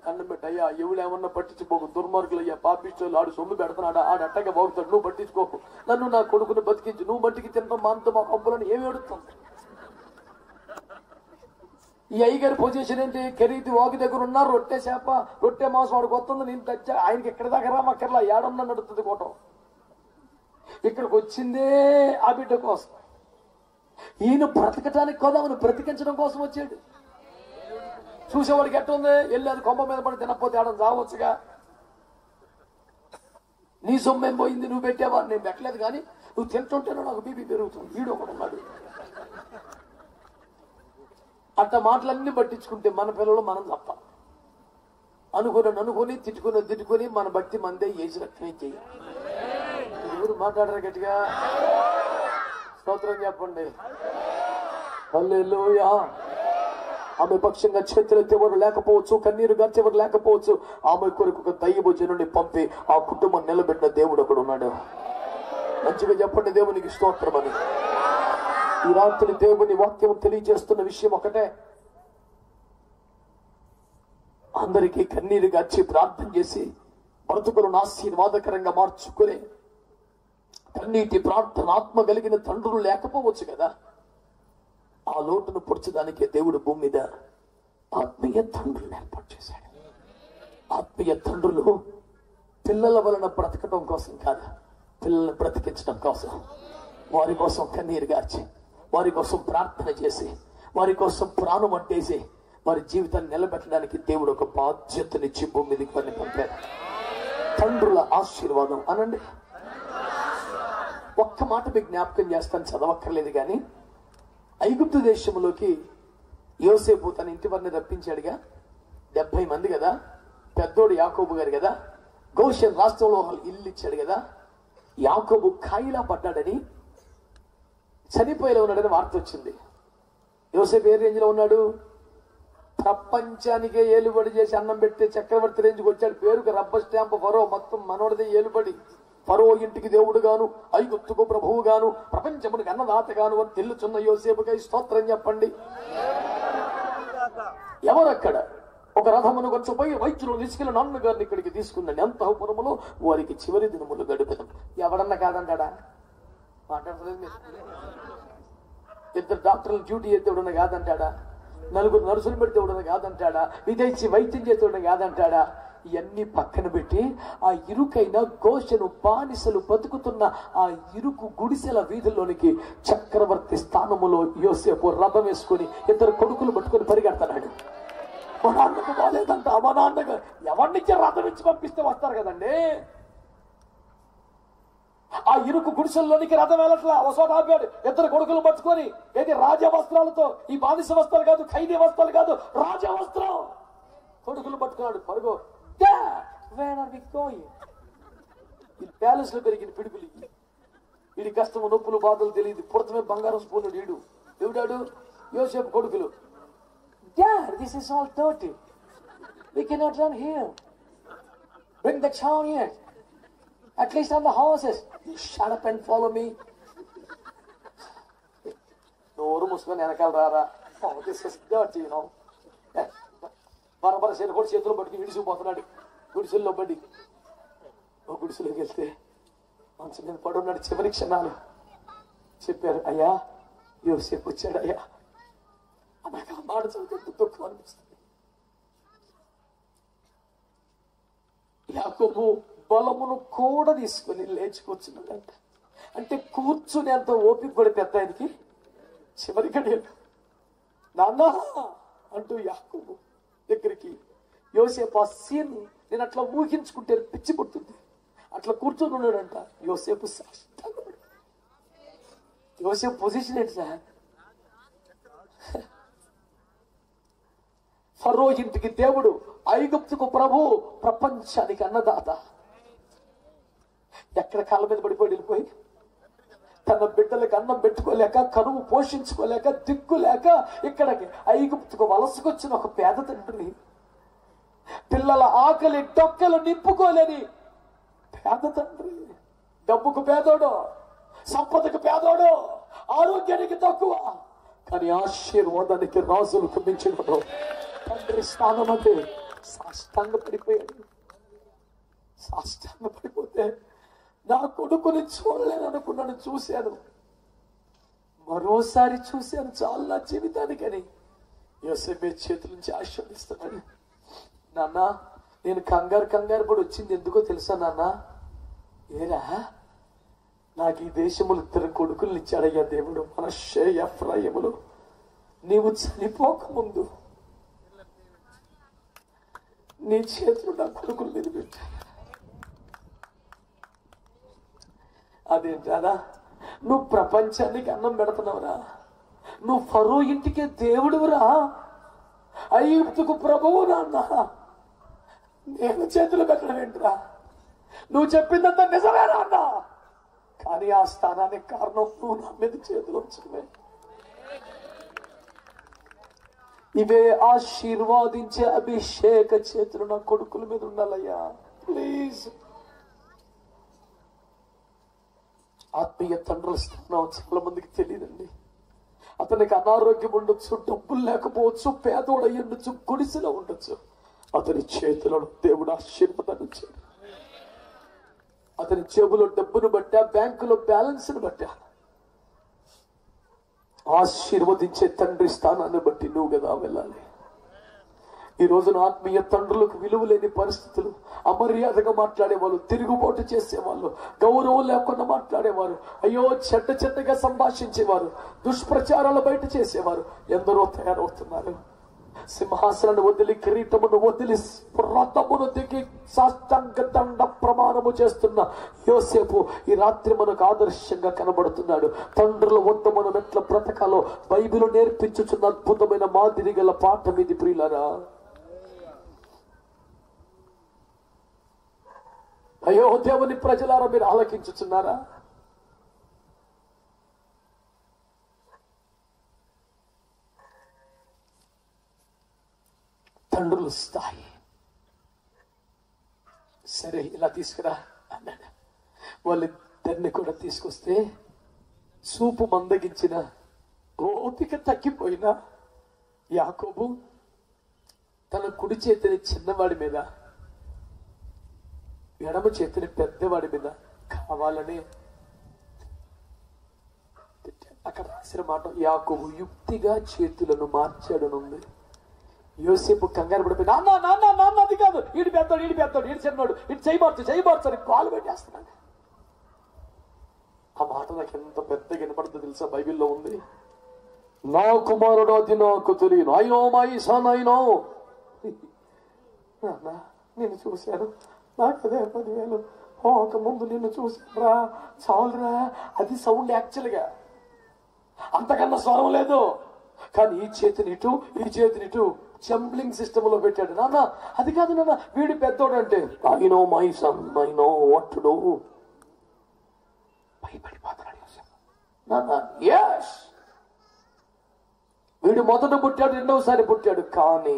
అన్నం పెట్టయ్యా, ఎవడు ఏమన్నా పట్టించుకోకు, దుర్మార్గులు అయ్యా, పాపిస్టులు, ఆడు సొమ్ము పెడుతున్నాడా, ఆడు అట్టగా బాగుతాడు, నువ్వు పట్టించుకోకు, నన్ను నా కొడుకుని బతికించు, నువ్వు మట్టికి తినడం మాంతో మా కొంపలను ఏమి ఏడుతుంది. ఈ అయ్యగారి పొజిషన్ ఏంటి? ఖరీదు వాకి దగ్గర ఉన్నారు, రొట్టె చేప రొట్టె మాంసం వాడికి వస్తుంది, నేను తెచ్చా, ఆయనకి ఎక్కడి దాకా రామక్కర్లా, ఏడన్నా నడుతుంది కోటం. ఇక్కడికి వచ్చిందే ఆ బిడ్డ కోసం. ఈయన బ్రతకటానికి కదా, మనం బ్రతికించడం కోసం వచ్చాడు. చూసేవాడికి ఎట్టుంది? వెళ్ళి అది కొమ్మ మీద పడి తినకపోతే ఆడని రావచ్చుగా. నీ సొమ్మేం పోయింది, నువ్వు పెట్టావా? నేను పెట్టలేదు, కానీ నువ్వు తింటుంటేనే నాకు బీపీ పెరుగుతుంది. వీడు ఒకడు ఉన్నాడు. అట్ట మాటలన్నీ పట్టించుకుంటే మన పిల్లలు మనం తప్ప అనుకుని తిట్టుకుని మన భక్తి మందే ఏసి రక్తమే చేయాలి. ఎవరు మాట్లాడరు గట్టిగా? స్తోత్రం చెప్పండి. హల్లెలూయా. ఆమె పక్షంగా చేతులెత్తేవారు లేకపోవచ్చు, కన్నీరు గార్చేవారు లేకపోవచ్చు. ఆమె కొరకు ఒక దైవజనుడిని పంపి ఆ కుటుంబం నిలబెట్టిన దేవుడు ఒకడు ఉన్నాడు. మంచిగా చెప్పండి దేవునికి స్తోత్రం అని. ఈ రాత్రి దేవుని వాక్యం తెలియజేస్తున్న విషయం ఒకటే, అందరికీ కన్నీరు గార్చి ప్రార్థన చేసి బ్రతుకులను ఆశీర్వాదకరంగా మార్చుకునే కన్నీటి ప్రార్థన ఆత్మ కలిగిన తండ్రులు లేకపోవచ్చు కదా. ఆ లోటును పొడ్చడానికే దేవుడు భూమి మీద ఆత్మీయ తండ్రులను ఏర్పాటు చేశాడు. ఆత్మీయ తండ్రులు పిల్లల వలన బ్రతకడం కోసం కాదు, పిల్లల్ని బ్రతికించడం కోసం, వారి కోసం కన్నీరు గార్చి, వారి కోసం ప్రార్థన చేసి, వారి కోసం ప్రాణం అట్టేసి, వారి జీవితాన్ని నిలబెట్టడానికి దేవుడు ఒక బాధ్యతనిచ్చి భూమి మీదకి పని పంపారు. తండ్రుల ఆశీర్వాదం అనండి. ఒక్క మాట మీకు జ్ఞాపకం చేస్తాను, చదవక్కర్లేదు కానీ, ఐగుప్తు దేశంలోకి యోసేపు తన ఇంటి వారిని రప్పించాడుగా. 70 మంది కదా, పెద్దోడు యాకోబు గారు కదా, గోషెన్ రాష్ట్రంలో ఇల్లు ఇచ్చాడు కదా. యాకోబు ఖాయిలా పడ్డాడని, చనిపోయేలా ఉన్నాడని వార్త వచ్చింది. యోసేపు ఏ రేంజ్లో ఉన్నాడు? ప్రపంచానికే ఏలుబడి చేసి అన్నం పెట్టే చక్రవర్తి రేంజ్కి వచ్చాడు. పేరుకి రబ్బర్ స్టాంప్ ఫరో, మొత్తం మనోడిదే ఏలుబడి. ఫరో ఇంటికి దేవుడు గాను, ఐగుప్తుకు ప్రభువు గాను, ప్రపంచమునికి అన్నదాత గాను అని తెల్లుచున్న యోసేపుకై స్తోత్రం చెప్పండి. ఎవరక్కడ? ఒక రథమును కొంచెంపోయి వైద్యులు తీసుకెళ్లి నాన్నగారిని ఇక్కడికి తీసుకున్నాడు. అంతఃపురములో వారికి చివరి దినములు గడిపెదం. ఎవడన్నా కాదంటాడా? మాట్లాడలేదు మీరు. ఇద్దరు డాక్టర్లు డ్యూటీ చేసేవాడన్నా కాదంటాడా? నలుగురు నర్సులు పెడితేవాడన్నా కాదంటాడా? విదేశీ వైద్యం చేసేవాడన్నా కాదంటాడా? ఇవన్నీ పక్కన పెట్టి ఆ ఇరుకైన ఘోషను బానిసలు బతుకుతున్న ఆ ఇరుకు గుడిసెల వీధుల్లోనికి చక్రవర్తి స్థానములో యోసేపు రథం వేసుకుని ఇద్దరు కొడుకులు పట్టుకుని పరిగెడతాడు. మా నాన్నకు బాలేదంట, మా నాన్నకు ఎవరినిచ్చే రథం ఇచ్చి పంపిస్తే వస్తారు కదండి. ఆ ఇరుకు గుడిసెల్లోనికి రథం వెళ్ళట్లా, ఒకసారి ఆపాడు. ఇద్దరు కొడుకులు పట్టుకొని, ఏది రాజవస్త్రాలతో, ఈ బానిస వస్త్రాలు కాదు, ఖైదీ వస్త్రాలు కాదు, రాజవస్త్రం కొడుకులు పట్టుకున్నాడు. పరుగు ఈ ప్యాలెస్ లో పెరిగిన పిడుగులు, వీడి కష్టము నొప్పులు బాధలు తెలియదు. పుడతమే బంగారం స్పూన్ వీడు ఎవడాడు? యోసేపు కొడుకులు. Dad, this is all dirty. We cannot run here. Bring the chariot. At least on the horses. You shut up and follow me. నోరు మూసుకొని వెనకాల రారా. This is dirty, you know. బరబర చేతులు కూడా చేతులు పట్టుకుని విడిచిపోతున్నాడు గుడిసెల్లో పడి. ఓ గుడిసెలోకి వెళ్తే మంచం మీద పడున్నాడు. చివరి క్షణాలు చెప్పారు, అయ్యా యోసేపు వచ్చాడు అయ్యా. నాకు ఆ మాట చదువుతుంటే దుఃఖం అనిపిస్తుంది. యాకోబు బలమును కూడా తీసుకొని లేచి కూర్చున్నాడంట. అంటే కూర్చుని అంత ఓపిక కూడా పెద్ద ఆయనకి చివరి గడియలు. నాన్న అంటూ యాకోబు దగ్గరికి యోసేపు ఆ సీన్ నేను అట్లా ఊహించుకుంటే పిచ్చి పుడుతుంది. అట్లా కూర్చొని ఉన్నాడంట యోసేపు. యోసేపు పొజిషన్ ఏంటి సార్? ఫరో ఇంటికి దేవుడు, ఐగుప్తుకు ప్రభు, ప్రపంచానికి అన్నదాత. ఎక్కడ కాళ్ళ మీద పడిపోయి వెళ్ళిపోయి తన బిడ్డలకు అన్నం పెట్టుకోలేక, కరువు పోషించుకోలేక, దిక్కు లేక ఇక్కడికి ఐగుప్తుకు వలసకొచ్చిన ఒక పేద తండ్రిని, పిల్లల ఆకలి డొక్కలు నింపుకోలేని పేద తండ్రి, డబ్బుకు పేదోడు, సంపదకు పేదోడు, ఆరోగ్యానికి తక్కువ, కానీ ఆశీర్వాదానికి రాజులకు మించినడు తండ్రి స్థానం అంటే సాష్టాంగ పడిపోయాడు. సాష్టాంగ పడిపోతే నా కొడుకుని చూడలేననుకున్నాను, చూశాను, మరోసారి చూశాను చాలు నా జీవితానికని యోసేపు చేతుల నుంచి ఆశీర్వదిస్తున్నాడు. నాన్న నేను కంగారు పడి వచ్చింది ఎందుకో తెలుసా నాన్న? ఏరా నాకు ఈ దేశములు ఇద్దరు కొడుకుల్ని ఇచ్చాడయ్యా దేవుడు, మనష్షే ఎఫ్రాయిములు. నీవు చనిపోకముందు నీ చేతులు నా కొడుకులు మీద పెట్టాను. అదేంటారా నువ్వు ప్రపంచానికి అన్నం పెడుతున్నావురా, నువ్వు ఫరో ఇంటికే దేవుడురా, ఐగుప్తుకు ప్రభువు నాన్న, నేను చేతులు పెట్టడం ఏంట్రా? నువ్వు చెప్పిందంతా నిజమేనా అన్నా? కానీ ఆ స్థానానికి కారణం నువ్వు నా మీద చేతులు ఉంచడమే. ఇవే ఆశీర్వాదించే అభిషేక చేతులు నా కొడుకుల మీద ఉండాలయ్యా ప్లీజ్. ఆత్మీయ తండ్రుల స్థానం చాలా మందికి తెలియదండి. అతనికి అనారోగ్యం ఉండొచ్చు, డబ్బులు లేకపోవచ్చు, పేదోడై ఉండొచ్చు, గుడిసెలో ఉండొచ్చు, అతని చేతులను దేవుడు ఆశీర్వాదాన్ని ఇచ్చాడు. అతని జేబులో డబ్బును బట్టా, బ్యాంకులో బ్యాలెన్స్ ను బట్టా ఆశీర్వదించే తండ్రి స్థానాన్ని బట్టి నువ్వు కదా వెళ్ళాలి. ఈ రోజున ఆత్మీయ తండ్రులకు విలువ లేని పరిస్థితులు, అమర్యాదగా మాట్లాడేవాళ్ళు, తిరుగుబాటు చేసేవాళ్ళు, గౌరవం లేకుండా మాట్లాడేవారు, అయ్యో చెడ్డగా సంభాషించేవారు, దుష్ప్రచారాలు బయట చేసేవారు ఎందరో తయారవుతున్నారు. సింహాసనాన్ని వదిలి, కిరీటమును వదిలి, రథమును దిగి సాష్టాంగ దండ ప్రమాణము చేస్తున్న యోసేపు ఈ రాత్రి మనకు ఆదర్శంగా కనబడుతున్నాడు. తండ్రుల వద్ద మనం ఎట్లా బ్రతకాలో బైబిల్ నేర్పించుచున్న అద్భుతమైన మాదిరి గల పాఠం ఇది ప్రియులారా. అయ్యో దేవుని ప్రజలారా, మీరు ఆలకించుచున్నారా? తండ్రుల స్థాయి. సరే ఇలా తీసుకురా అన్నాడు. వాళ్ళిద్దరిని కూడా తీసుకొస్తే సూపు మందగించిన, ఓపిక తగ్గిపోయిన యాకోబు తన కుడి చేతిని చిన్నవాడి మీద, ఎడమ చేతిని పెద్దవాడి మీద కావాలని అక్కడ రాసిన మాట, యాకోబు యుక్తిగా చేతులను మార్చాడనుంది. యోసేపు కంగారు పడిపోయి, నాన్న నాన్న నాన్న అది కాదు, ఈడు పెద్దోడు ఈడు పెద్దోడు ఈడు చిన్నోడు ఇటు చేయబడుచు అని కాలు పెట్టేస్తున్నాడు. ఆ మాట నాకు ఎంత పెద్దగా వినపడుతుందో తెలుసా? బైబిల్లో ఉంది, నా కుమారుడు అది నాకు తెలియను, అయినో మై సన్ అయినో. నాన్న నిన్ను చూశాను, నాకు అదే 10,000 ఒక ముందు నిన్ను చూసారా చాలురా. అది సౌండ్ యాక్చువల్గా, అంతకన్నా స్వరం లేదు. కానీ ఈ చేతిని ఇటు ఈ చేతిని ఇటు జంబ్లింగ్ సిస్టమ్ లో పెట్టాడు. నాన్న అది కాదు నాన్న, వీడి పెద్దోడు అంటే, I know my son I know what to do. భయపడిపోతున్నాడు నాన్న. yes వీడు మొదట పుట్టాడు, రెండవసారి పుట్టాడు, కానీ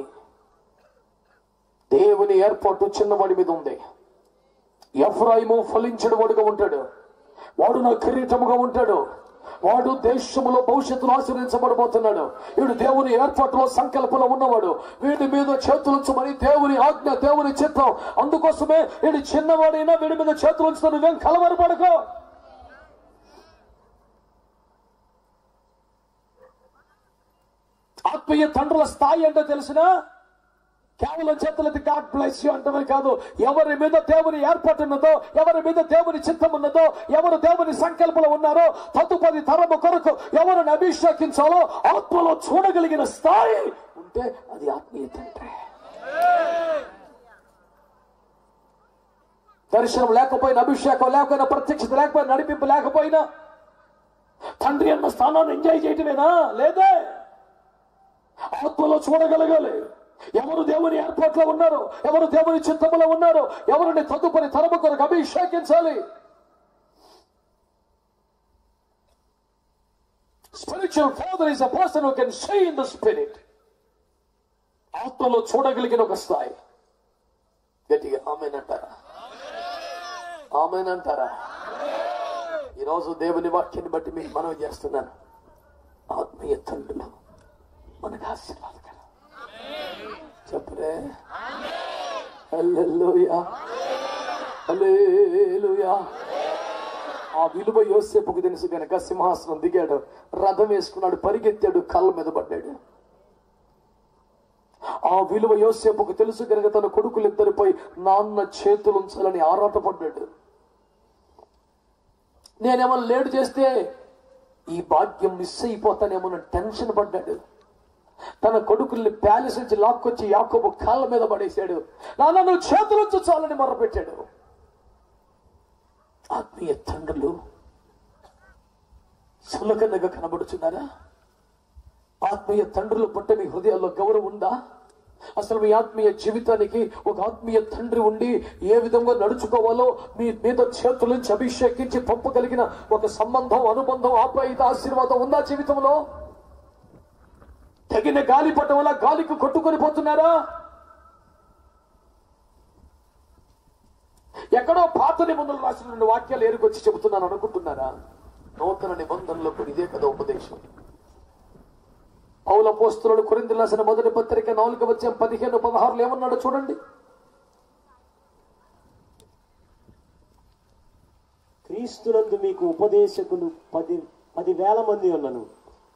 దేవుని ఏర్పాటు చిన్నవాడి మీద ఉంది. ఎఫ్రాయిము ఫలించడు వాడుగా ఉంటాడు, వాడు నా కిరీటముగా ఉంటాడు, వాడు దేశములో భవిష్యత్తులో ఆశీర్వదించబడబోతున్నాడు. వీడు దేవుని ఏర్పాటులో సంకల్పంలో ఉన్నవాడు. వీడి మీద చేతులుంచమని దేవుని ఆజ్ఞ, దేవుని చిత్తం. అందుకోసమే వీడు చిన్నవాడైనా వీడి మీద చేతులుంచుతా, నువ్వేం కలవరపడకో. ఆత్మీయ తండ్రుల స్థాయి అంటే తెలిసిన, కేవలం చేతులది గాడ్ బ్లెస్ యు అంటమే కాదు. ఎవరి మీద దేవుని ఏర్పాటు ఉన్నదో, ఎవరి మీద దేవుని చిత్తం ఉన్నదో, ఎవరు దేవుని సంకల్పంలో ఉన్నారో, తదుపరి తరము కొరకు ఎవరిని అభిషేకించాలో ఆత్మలో చూడగలిగిన స్థాయి ఉంటే అది ఆత్మీయ తండ్రి. దర్శనం లేకపోయినా, అభిషేకం లేకపోయినా, ప్రత్యక్షత లేకపోయినా, నడిపింపు లేకపోయినా తండ్రి అన్న స్థానాన్ని ఎంజాయ్ చేయటమేనా? లేదే. ఆత్మలో చూడగలగాలి. ఎవరు దేవుని ఏర్పాట్లో ఉన్నారో, ఎవరు దేవుని చిత్తములో ఉన్నారో, ఎవరిని తదుపరి తరము కొరకు అభిషేకించాలి. Spiritual father is a person who can see in the spirit. ఆత్మలో చూడగలిగిన ఒక స్థాయి. గట్టిగా ఆమేన్ అంటారా? ఆమేన్ అంటారా? ఈరోజు దేవుని వాక్యాన్ని బట్టి మీకు మనవి చేస్తున్నాను, ఆత్మీయ తండ్రులు మనకు ఆశీర్వాదకరం. చెప్పరే హల్లెలూయా, హల్లెలూయా. ఆ విలువ యోసేపుకు తెలుసు గనక సింహాసనం దిగాడు, రథం వేసుకున్నాడు, పరిగెత్తాడు, కళ్ళ మీద పడ్డాడు. ఆ విలువ యోసేపుకు తెలుసు గనక తన కొడుకులిద్దరిపై నాన్న చేతులుంచాలని ఆరాటపడ్డాడు. నేనేమో లేటు చేస్తే ఈ భాగ్యం మిస్ అయిపోతానేమో టెన్షన్ పడ్డాడు. తన కొడుకుల్ని ప్యాలెస్ నుంచి లాక్కొచ్చి యాకోబు కాళ్ళ మీద పడేశాడు. నాన్న నువ్వు చేతులుంచు చాలని మొర్రపెట్టాడు. ఆత్మీయ తండ్రులు సులకనగా కనబడుచున్నారా? ఆత్మీయ తండ్రులు పట్ల మీ హృదయాల్లో గౌరవం ఉందా? అసలు మీ ఆత్మీయ జీవితానికి ఒక ఆత్మీయ తండ్రి ఉండి ఏ విధంగా నడుచుకోవాలో మీ మీద చేతుల నుంచి అభిషేకించి పంపగలిగిన ఒక సంబంధం, అనుబంధం, ఆప్యాయత, ఆశీర్వాదం ఉందా జీవితంలో? తగిన గాలి పట్టం వల్ల గాలికి కొట్టుకొని పోతున్నారా? ఎక్కడో పాత నిబంధనలు రాసిన 2 వాక్యాలు ఏరుకొచ్చి చెబుతున్నాను అనుకుంటున్నారా? నూతన నిబంధనలో కూడా ఇదే కదా ఉపదేశం. పౌలు అపోస్తలుడు కొరింథీయులకు రాసిన మొదటి పత్రిక 4:15-16 ఏమన్నాడో చూడండి. క్రీస్తునందు మీకు ఉపదేశకులు 10,000 మంది ఉన్నను,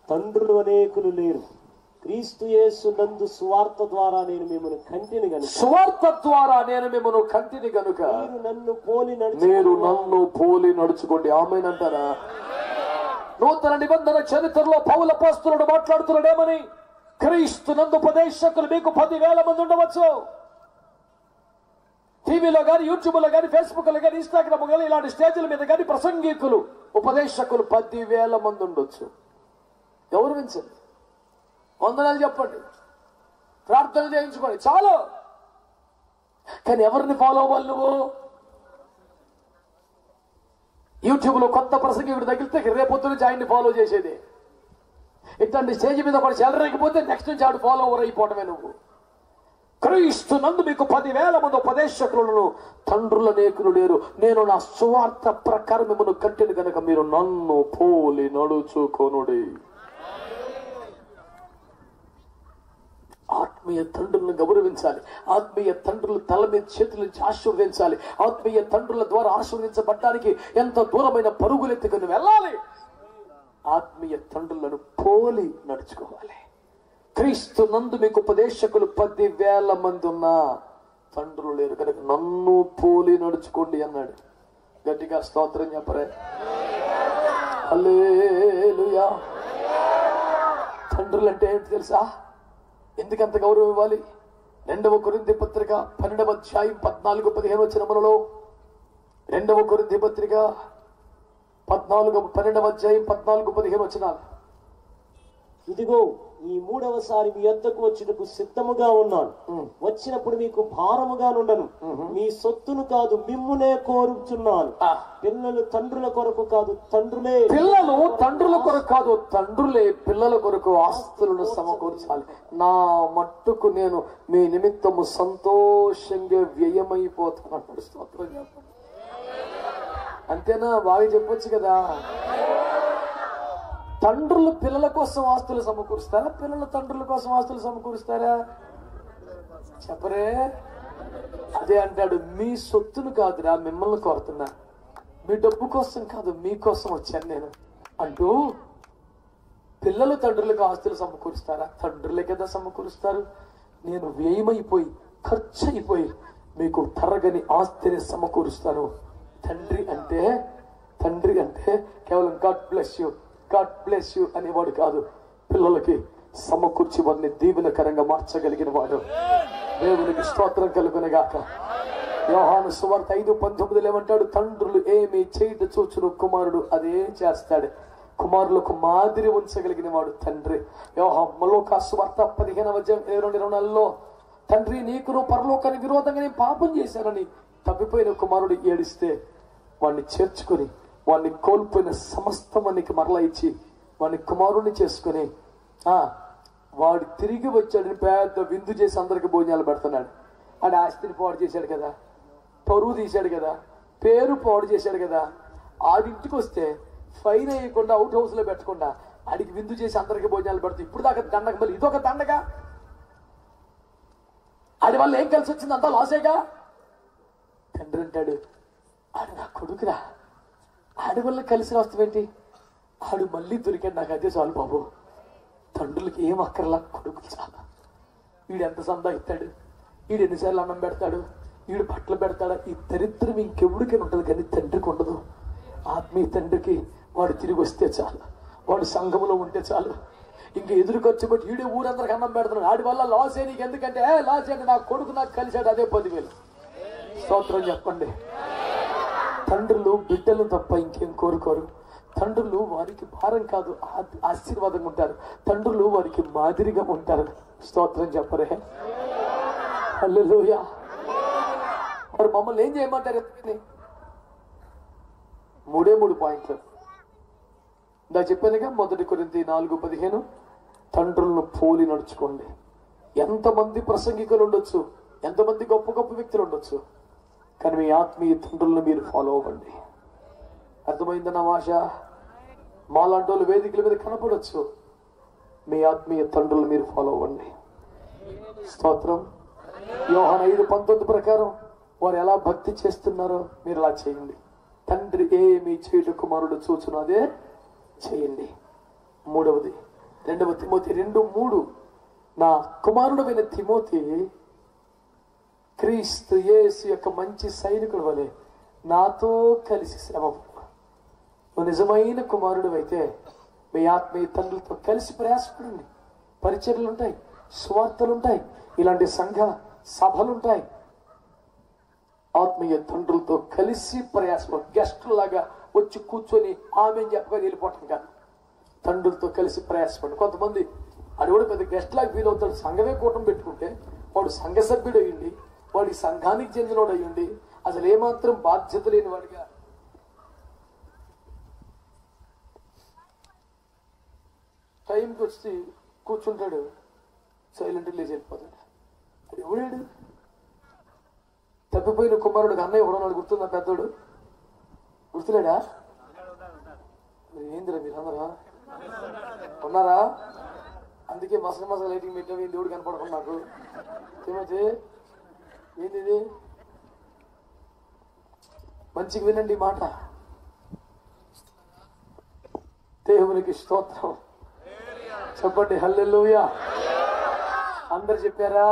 తండ్రులు అనేకులు లేరు. క్రీస్తు యేసు నందు సువార్త ద్వారా నేను మిమ్మల్ని కంటిని గనుక, సువార్త ద్వారా నేను మిమ్మల్ని కంటిని గనుక మీరు నన్ను పోలి నడుచుకోండి. ఆమేన్ అంటారా? నూతన నిబంధన చరిత్రలో పౌలు అపోస్తలుడు మాట్లాడుతున్నాడేమని? క్రీస్తు నందు ఉపదేశకులు మీకు 10,000 మంది ఉండవచ్చు. టీవీలో కానీ, యూట్యూబ్ లో కానీ, ఫేస్బుక్ లో కానీ, ఇన్స్టాగ్రామ్ కానీ, ఇలాంటి స్టేజ్ల మీద కానీ ప్రసంగికులు, ఉపదేశకులు 10,000 మంది ఉండొచ్చు. ఎవరు వించండి, వందనాలు చెప్పండి, ప్రార్థన చేయించుకోండి, చాలు. కానీ ఎవరిని ఫాలో అవ్వాలి నువ్వు? యూట్యూబ్ లో కొత్త ప్రసంగికుడు తగిలితే రేపొద్దు నుంచి ఆయన్ని ఫాలో చేసేది. ఇట్లాంటి స్టేజ్ మీద కూడా చెలరేకపోతే నెక్స్ట్ నుంచి ఆడు ఫాలో ఓవర్ అయిపోవటమే నువ్వు. క్రీస్తు నందు మీకు 10,000 మంది ఉపదేశకులను తండ్రులనేకులు లేరు. నేను నా సువార్త ప్రకారం మిమ్మల్ని కట్టిన గనక మీరు నన్ను పోలి నడుచుకొనుడి. ఆత్మీయ తండ్రులను గౌరవించాలి. ఆత్మీయ తండ్రులు తల మీద చేతుల నుంచి ఆశీర్వదించాలి. ఆత్మీయ తండ్రుల ద్వారా ఆశీర్వదించబడ్డానికి ఎంత దూరమైన పరుగులెత్తుకుని వెళ్ళాలి. ఆత్మీయ తండ్రులను పోలి నడుచుకోవాలి. క్రీస్తు నందు మీకు ఉపదేశకులు 10,000 మంది ఉన్నా తండ్రులు లేరు కనుక నన్ను పోలి నడుచుకోండి అన్నాడు. గట్టిగా స్తోత్రం చెప్పరే. హల్లెలూయా. తండ్రులు అంటే ఏంటి తెలుసా? ఎందుకంత గౌరవం ఇవ్వాలి? 2వ కొరింథీ పత్రిక 12వ అధ్యాయం 14-15 వచనములలో, 2వ కొరింథీ పత్రిక 12వ అధ్యాయం 14-15 వచనాలు. ఇదిగో ఈ 3వసారి మీ యొద్దకు వచ్చుటకు సిద్ధముగా ఉన్నాను. వచ్చినప్పుడు మీకు భారముగా నుండను. మీ సొత్తును కాదు మిమ్మునే కోరుచున్నాను. పిల్లలు తండ్రుల కొరకు కాదు, తండ్రులే పిల్లల కొరకు ఆస్తులను సమకూర్చాలి. నా మట్టుకు నేను మీ నిమిత్తము సంతోషంగా వ్యయమైపోతాను. స్తోత్రం చెప్పండి. అంతేనా? బాగా చెప్పొచ్చు కదా. తండ్రులు పిల్లల కోసం ఆస్తులు సమకూరుస్తారా? పిల్లలు తండ్రుల కోసం ఆస్తులు సమకూరుస్తారా? చెప్పరే. అదే అంటాడు, మీ సొత్తును కాదురా మిమ్మల్ని కోరుతున్నా, మీ డబ్బు కోసం కాదు మీకోసం వచ్చాను నేను అంటూ. పిల్లలు తండ్రులకు ఆస్తులు సమకూరుస్తారా? తండ్రులే కదా సమకూరుస్తారు. నేను వ్యయమైపోయి ఖర్చు అయిపోయి మీకు తరగని ఆస్తిని సమకూరుస్తాను. తండ్రి అంటే కేవలం గాడ్ బ్లెస్ యూ అనేవాడు కాదు. పిల్లలకి సమకూర్చి వారిని దీవెనకరంగా మార్చగలిగిన వాడు. దేవునికి స్తోత్రం కలుగునగాక. యోహాను సువార్త 5:19 ఏమంటాడు? తండ్రులు ఏమి చేయుట చూచును కుమారుడు అదే చేస్తాడు. కుమారులకు మాదిరి ఉంచగలిగిన వాడు తండ్రి. లోకా సువార్త 15:22 తండ్రి నీకును పరలోకానికి విరోధంగా నేను పాపం చేశానని తప్పిపోయిన కుమారుడు ఏడిస్తే వాడిని చేర్చుకుని వాడిని కోల్పోయిన సమస్తమానికి మరలా ఇచ్చి వాడిని కుమారుణ్ణి చేసుకుని వాడు తిరిగి వచ్చాడని పెద్ద విందు చేసి అందరికి భోజనాలు పెడుతున్నాడు. ఆడ ఆస్తిని పాడు చేశాడు కదా, పరువు తీశాడు కదా, పేరు పాడు చేశాడు కదా. ఆడింటికి వస్తే ఫైన్ వేయకుండా అవుట్ హౌస్ లో పెట్టకుండా ఆడికి విందు చేసి అందరికి భోజనాలు పెడుతూ ఇప్పుడు దాకా దండగ, మళ్ళీ ఇదొక దండగా. ఆడి వల్ల ఏం కలిసి వచ్చింది? అంతా లాసేగా. తండ్రి అంటాడు, ఆడు నా కొడుకురా, ఆడి వల్ల కలిసి వస్తావేంటి? ఆడు మళ్ళీ దొరికాడు, నాకు అదే చాలు బాబు. తండ్రులకి ఏం అక్కర్లా, కొడుకులు చాలా. వీడు ఎంత సంపాదిస్తాడు, వీడు ఎన్నిసార్లు అన్నం పెడతాడు, వీడు బట్టలు పెడతాడా, ఈ దరిద్రం ఇంకెవరికైనా ఉంటుంది కానీ తండ్రికి ఉండదు. ఆత్మీయ తండ్రికి వాడు తిరిగి వస్తే చాలు, వాడు సంఘములో ఉంటే చాలు. ఇంకా ఎదురు ఖర్చు పెట్టి వీడే ఊరందరికి అన్నం పెడుతున్నాడు. ఆడి వల్ల లాస్ ఏ నీకు ఎందుకంటే లాస్ అంటే నా కొడుకు నాకు కలిసాడు, అదే 10,000. స్తోత్రం చెప్పండి. తండ్రులు బిడ్డలు తప్ప ఇంకేం కోరుకోరు. తండ్రులు వారికి భారం కాదు, ఆశీర్వాదంగా ఉంటారు. తండ్రులు వారికి మాదిరిగా ఉంటారు. స్తోత్రం చెప్పరే. హల్లెలూయా. మరి మమ్మల్ని ఏం చేయమంటారు? 3 పాయింట్లు ఇందా చెప్పానుగా. 1 కొరింథీ 4:15 తండ్రులను పోలి నడుచుకోండి. ఎంతమంది ప్రసంగికులు ఉండొచ్చు, ఎంతమంది గొప్ప గొప్ప వ్యక్తులు ఉండొచ్చు, కానీ మీ ఆత్మీయ తండ్రులను మీరు ఫాలో అవ్వండి. అర్థమైందన్న భాష? మాలాంటి వాళ్ళు వేదికల మీద కనపడవచ్చు, మీ ఆత్మీయ తండ్రులు మీరు ఫాలో అవ్వండి. స్తోత్రం. యోహాను 5:19 ప్రకారం వారు ఎలా భక్తి చేస్తున్నారో మీరు అలా చేయండి. తండ్రి ఏమి చేయుట కుమారుడు చూచును అదే చేయండి. 2 తిమోతి 2:3 నా కుమారుడైన తిమోతి క్రీస్తు యేసు యొక్క మంచి సైనికుడు వలె నాతో కలిసి శ్రమ. నువ్వు నిజమైన కుమారుడు అయితే మీ ఆత్మీయ తండ్రులతో కలిసి ప్రయాసపడండి. పరిచర్యలు ఉంటాయి, స్వార్థలు ఉంటాయి, ఇలాంటి సంఘ సభలుంటాయి. ఆత్మీయ తండ్రులతో కలిసి ప్రయాసపడు. గెస్టులు లాగా వచ్చి కూర్చొని ఆమె చెప్పగా వెళ్ళిపోవటం కాదు. తండ్రులతో కలిసి ప్రయాసపడు. కొంతమంది అది కూడా పెద్ద గెస్ట్ లాగా ఫీల్ అవుతాడు. సంఘమే కూటమి పెట్టుకుంటే వాడు సంఘ సభ్యుడు అయ్యింది, వాడి సంఘానికి చెందినోడు అయ్యింది, అసలు ఏమాత్రం బాధ్యత లేని వాడిగా టైంకి వచ్చి కూర్చుంటాడు, సైలెంట్ లేచి వెళ్ళిపోతాడు. ఎవడాడు? తప్పిపోయిన కుమారుడికి అన్నయ్య ఎవడన్నాడు గుర్తుందా? పెద్దోడు గుర్తులేడా? ఏందిరా మీరందరా ఉన్నారా? అందుకే మసక లైటింగ్ పెట్టావు. ఏం దేవుడు కనపడకుండా నాకు ఏమైతే ఏంది ఇది? మంచిగా వినండి మాట. దేవునికి స్తోత్రం చెప్పండి. హల్లెలూయా. అందరు చెప్పారా?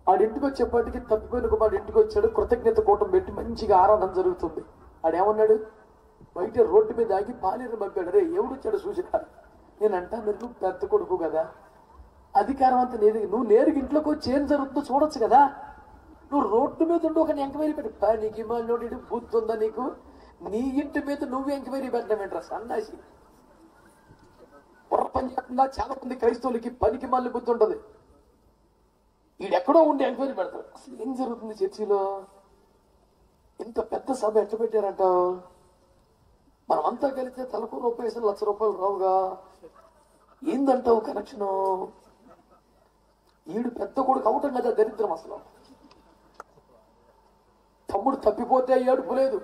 ఆడింటికి వచ్చేప్పటికి తప్పిపోయిన కుమారుడు ఇంటికి వచ్చాడు. కృతజ్ఞత కూటం పెట్టి మంచిగా ఆరాధన జరుగుతుంది. ఆడేమన్నాడు? బయట రోడ్డు మీద ఆగి పాలేరు పంపాడు. రే ఎవడు వచ్చాడు చూసినా? నేనంటా నువ్వు పెద్ద కొడుకు కదా, అధికారం అంతా నేరు. నువ్వు నేరుగా ఇంట్లోకి వచ్చి ఏం జరుగుతుందో చూడొచ్చు కదా. నువ్వు రోడ్డు మీద ఉండి ఒక ఎంక్వైరీ పెట్టి నీకు ఇమాలి బుద్ధి ఉందా నీకు? నీ ఇంటి మీద నువ్వు ఎంక్వైరీ పెట్టడం ఏంట్రా సన్నాసి? పని చేయకుండా చాలా మంది క్రైస్తవులకి పనికి మళ్ళీ బుద్ధి ఉంటది. వీడెక్కడో ఉండి ఎంక్వైరీ పెడతారు. అసలు ఏం జరుగుతుంది చర్చిలో? ఇంత పెద్ద సభ ఎట్లా పెట్టారంటావు? మనం అంతా కలిస్తే తలకు రూపాయి వేసిన ₹1,00,000 రావుగా. ఏందంటావు కనెక్షను? ఈడు పెద్ద కొడుకు అవటం కదా దరిద్రం. అసలు తమ్ముడు తప్పిపోతే ఏడుపు లేదు,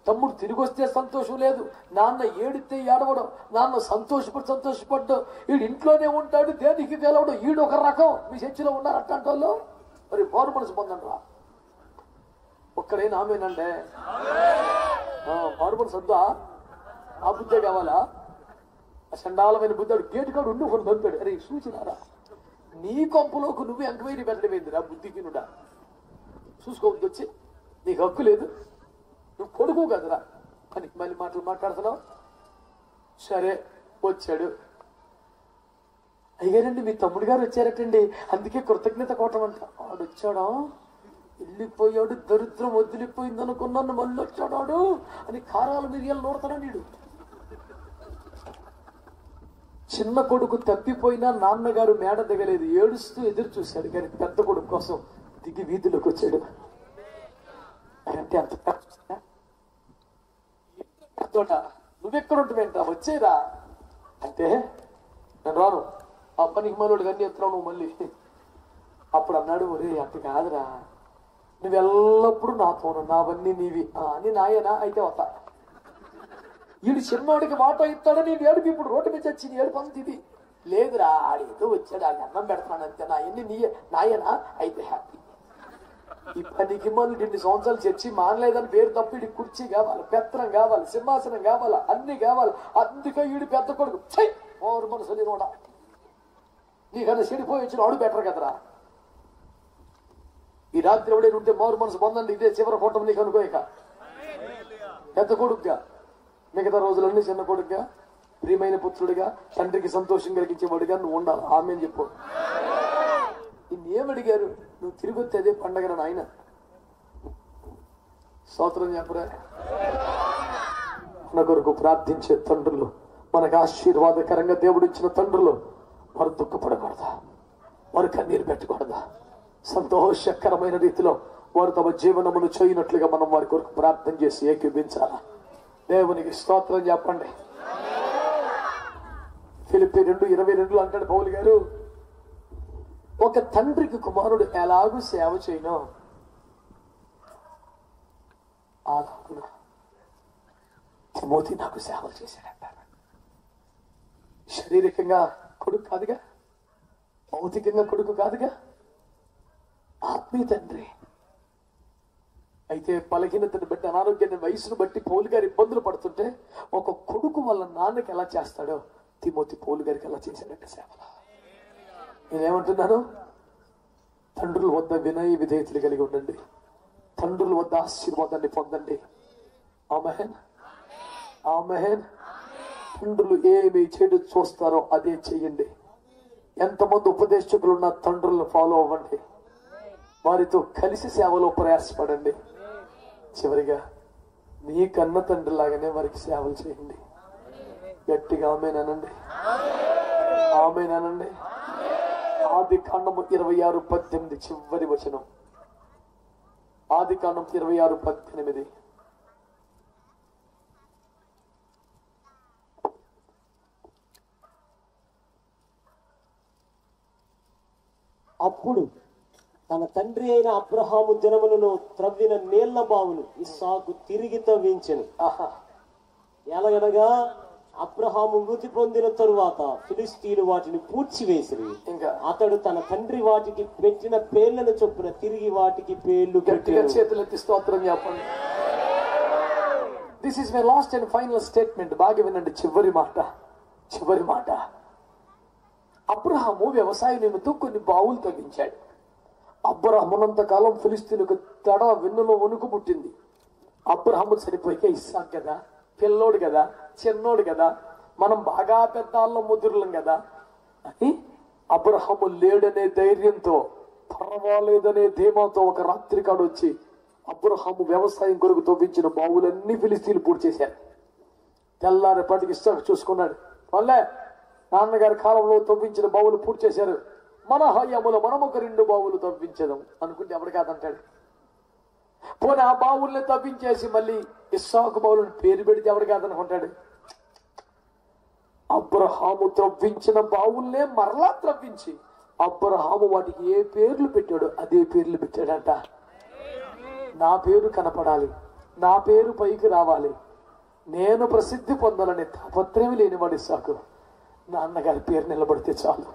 తమ్ముడు తిరిగి వస్తే సంతోషం లేదు, నాన్న ఏడితే ఏడవడం, నాన్న సంతోషపడ్డు. వీడు ఇంట్లోనే ఉంటాడు, దేనికి తెలవడు. ఈడు ఒక రకం. మీ చర్చిలో ఉన్నారు అట్లాంటి వాళ్ళు? మరి మారు మనసు పొందండి రా. ఒక్కడైనా ఆమెనండి. మారు మనసు వద్దా? ఆ బుద్ధే కావాలా? ఆ చండాలమైన బుద్ధాడు గేటు కాడు ఉండి ఒకరు పంపాడు. అరే సూచనారా? నీ కొంపలోకి నువ్వు ఎంక్వైరీ పెట్టడమేందిరా బుద్ధికినుడా? చూసుకోవద్దు వచ్చి. నీకు హక్కు లేదు, నువ్వు కొడుకు కదరా. పనికి మళ్ళీ మాటలు మాట్లాడుతున్నావు. సరే వచ్చాడు. అయ్యారండి మీ తమ్ముడు గారు వచ్చారటండి, అందుకే కృతజ్ఞత కోటం అంట. వాడు వచ్చాడా? వెళ్ళిపోయాడు, దరిద్రం వదిలిపోయింది అనుకున్నాను, మళ్ళీ వచ్చాడాడు అని కారాల మిరియాలు నోడతాడా నీడు. చిన్న కొడుకు తప్పిపోయినా నాన్నగారు మేడ దిగలేదు, ఏడుస్తూ ఎదురు చూశాడు. కానీ పెద్ద కొడుకు కోసం దిగి వీధిలోకి వచ్చాడు. అంటే అంత పెద్దోట నువ్వెక్కడ ఉంటువేంటా? వచ్చేదా అంటే నేను రాను, ఆ పనికి మనోడు అన్ని ఎత్తున్నావు నువ్వు మళ్ళీ. అప్పుడు అన్నాడు, ఒరే అంత కాదురా, నువ్వెల్లప్పుడు నాతోను, నావన్నీ నీవి. అని నాయనా అయితే వస్తా. వీడు చిన్నోడికి మాట ఇస్తాడని ఏడుపు. ఇప్పుడు రోడ్డు మీద వచ్చింది ఏడుపు అంత ఇది లేదురా. ఆడేదో వచ్చాడు, ఆడిని అన్నం పెడతాను అంతే. నా ఎన్ని నీయే నాయనా అయితే హ్యాపీ. ఈ పనికి మళ్ళీ 2 సంవత్సరాలు చర్చి మానలేదని పేరు తప్ప వీడికి కుర్చీ కావాలి, పెత్తనం కావాలి, సింహాసనం కావాలా, అన్ని కావాలి. అందుకే వీడు పెద్ద కొడుకు ఓరు మనసు నోడా. నీకన్నా చెడిపోయి వచ్చిన ఆడు బెటర్ కదరా. ఈ రాత్రి ఎవడైనా ఉంటే మారు మనసు పొందండి. ఇదే చివరి కూటమి నీకు అనుకోక. పెద్ద కొడుకుగా, మిగతా రోజులన్నీ చిన్న కొడుకుగా, ప్రియమైన పుత్రుడిగా, తండ్రికి సంతోషం కలిగించేవాడిగా నువ్వు ఉండాలి. ఆమె అని చెప్పు. ఇన్నేమడిగారు? నువ్వు తిరిగి వస్తే అదే పండగ నాయన. స్తోత్రం చెప్పరా. మన కొరకు ప్రార్థించే తండ్రులు, మనకు ఆశీర్వాదకరంగా దేవుడిచ్చిన తండ్రులు, వారు దుఃఖపడకూడదా? వారు కన్నీరు పెట్టకూడదా? సంతోషకరమైన రీతిలో వారు తమ జీవనమును చేయనట్లుగా మనం వారి కొరకు ప్రార్థన చేసి ఏకీభించాలా. దేవునికి స్తోత్రం చెప్పండి. ఫిలిప్పీ 2:22 అంటాడు పౌలు గారు, ఒక తండ్రికి కుమారుడు ఎలాగూ సేవ చేయను అలాగున తిమోతి నాకు సేవలు చేశాడంటారు. శారీరకంగా కొడుకు కాదుగా, భౌతికంగా కొడుకు కాదుగా, ఆత్మీయ తండ్రి. అయితే బలహీనతను బట్టి, అనారోగ్యాన్ని, వయసును బట్టి పౌలు గారు ఇబ్బందులు పడుతుంటే ఒక కొడుకు వాళ్ళ నాన్నకి ఎలా చేస్తాడో తిమోతి పౌలు గారికి ఎలా చేశాడంటే సేవలు. నేనేమంటున్నాను? తండ్రుల వద్ద వినయ విధేయతలు కలిగి ఉండండి. తండ్రుల వద్ద ఆశీర్వాదాన్ని పొందండి. ఆమేన్, ఆమేన్. తండ్రులు ఏమి చెడు చూస్తారో అదే చెయ్యండి. ఎంతమంది ఉపదేశకులు ఉన్న తండ్రులను ఫాలో అవ్వండి. వారితో కలిసి సేవలో ప్రయాసపడండి. చివరిగా మీ కన్న తండ్రి లాగానే వారికి సేవలు చేయండి. గట్టిగా ఆమేనండి, ఆమేనండి. ఆదికాండము 26:18 చివరి వచనం. ఆదికాండం 26:18. అప్పుడు తన తండ్రి అయిన అబ్రహాము దినములను త్రవ్విన నీళ్ల బావులు ఇస్సాకు తిరిగి తవ్వించెను. ఎలాగనగా అబ్రహాము మృతి పొందిన తరువాత ఫిలిస్తీయులు వాటిని పూడ్చివేసిరి. ఇంకా అతడు తన తండ్రి వాటికి పెట్టిన పేర్లను చొప్పున తిరిగి వాటికి పేర్లు గట్టిగా చేతులెత్తి స్తోత్రం చెప్పండి. This is my last and final statement. బాగా వినండి. చివరి మాట. అబ్రహాము వ్యవసాయ నిమిత్తం కొన్ని బావులు తవ్వించాడు. అబ్రహామునంత కాలం ఫిలిస్తీనులకు తడ వెన్నులో వణుకు పుట్టింది. అబ్రహాము చనిపోయాక ఇస్సాకు కదా, పిల్లోడు కదా, చిన్నోడు కదా, మనం బాగా పెద్దాళ్ళ ముదురులం కదా అని అబ్రహాము లేడనే ధైర్యంతో, పర్వాలేదనే ధీమాతో ఒక రాత్రి కాడు వచ్చి అబ్రహాము వ్యవసాయం కొరకు తవ్వించిన బావులన్నీ ఫిలిస్తీన్లు పూర్తి చేశారు. తెల్లారేపటికి ఇస్సాకు చూసుకున్నాడు. వాళ్ళే నాన్నగారి కాలంలో తవ్వించిన బావులు పూర్తి చేశారు, మన హయాములో మనం ఒక 2 బావులు తవ్వించదాం అనుకుంటే ఎవడు కాదంటాడు. పోనీ ఆ బావుల్ని తవ్వించేసి మళ్ళీ ఇస్సాకు బావులను పేరు పెడితే ఎవడు కాదనుకుంటాడు. అబ్రహాము త్రవ్వించిన బావుల్నే మరలా త్రవ్వించి అబ్రహాము వాటికి ఏ పేర్లు పెట్టాడో అదే పేర్లు పెట్టాడంట. నా పేరు కనపడాలి, నా పేరు పైకి రావాలి, నేను ప్రసిద్ధి పొందాలని తాపత్రయం లేనివాడు ఇస్సాకు. నాన్నగారి పేరు నిలబడితే చాలు,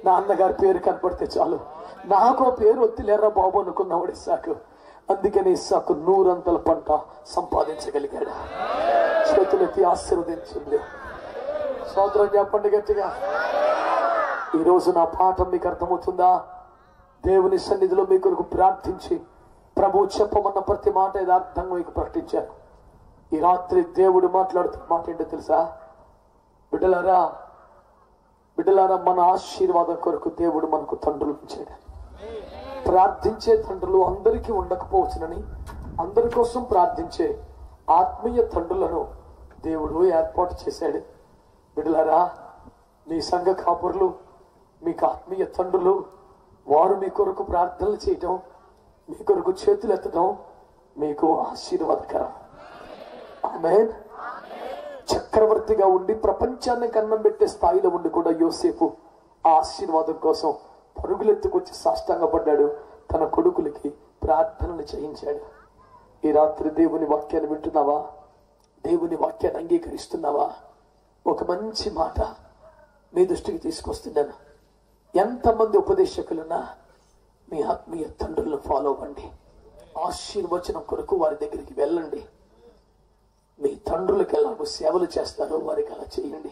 నాన్నగారి పేరు కనపడితే చాలు, నాకో పేరు ఒత్తిలేరా బాబు అనుకున్నవాడు ఇస్సాకు. అందుకని ఇస్సాకు 100 పంట సంపాదించగలిగాడు. చేతులెత్తి ఆశీర్వదించింది. సోదరం చెప్పండి గట్టిగా. ఈరోజు నా పాఠం మీకు అర్థమవుతుందా? దేవుని సన్నిధిలో మీ కొరకు ప్రార్థించి ప్రభు చెప్పమన్న ప్రతి మాట యథార్థంగా మీకు ప్రకటించాను. ఈ రాత్రి దేవుడు మాట్లాడుతున్న మాట ఏంటో తెలుసా? బిడ్డలారా, మన ఆశీర్వాదం కొరకు దేవుడు మనకు తండ్రులు ఇచ్చాడు. ప్రార్థించే తండ్రులు అందరికీ ఉండకపోవచ్చునని అందరి కోసం ప్రార్థించే ఆత్మీయ తండ్రులను దేవుడు ఏర్పాటు చేశాడు. బిడ్డలారా, మీ సంఘ కాపురులు, మీకు ఆత్మీయ తండ్రులు, వారు మీ కొరకు ప్రార్థనలు చేయటం, మీ కొరకు చేతులు ఎత్తడం మీకు ఆశీర్వాదకరం. ఆమేన్. చక్రవర్తిగా ఉండి ప్రపంచాన్ని కన్నం పెట్టే స్థాయిలో ఉండి కూడా యోసేపు ఆ ఆశీర్వాదం కోసం పరుగులెత్తుకొచ్చి సాష్టాంగపడ్డాడు. తన కొడుకులకి ప్రార్థనలు చేయించాడు. ఈ రాత్రి దేవుని వాక్యాన్ని వింటున్నావా? దేవుని వాక్యాన్ని అంగీకరిస్తున్నావా? ఒక మంచి మాట మీ దృష్టికి తీసుకొస్తున్నాను. ఎంతమంది ఉపదేశకులున్నా మీ ఆత్మీయ తండ్రులను ఫాలో అవ్వండి. ఆశీర్వచనం కొరకు వారి దగ్గరికి వెళ్ళండి. మీ తండ్రులకు ఎలాగో సేవలు చేస్తారో వారికి అలా చేయండి.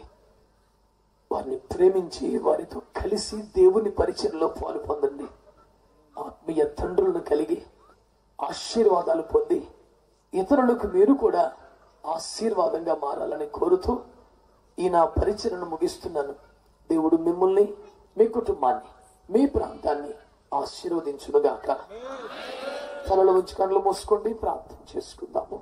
వారిని ప్రేమించి వారితో కలిసి దేవుని పరిచయంలో పాలు పొందండి. ఆత్మీయ తండ్రులను కలిగి ఆశీర్వాదాలు పొంది ఇతరులకు మీరు కూడా ఆశీర్వాదంగా మారాలని కోరుతూ ఈ నా పరిచయను ముగిస్తున్నాను. దేవుడు మిమ్మల్ని, మీ కుటుంబాన్ని, మీ ప్రాంతాన్ని ఆశీర్వదించునుగాక. తలలో ఉంచి కళ్ళు మూసుకోండి, ప్రార్థన చేసుకుందాము.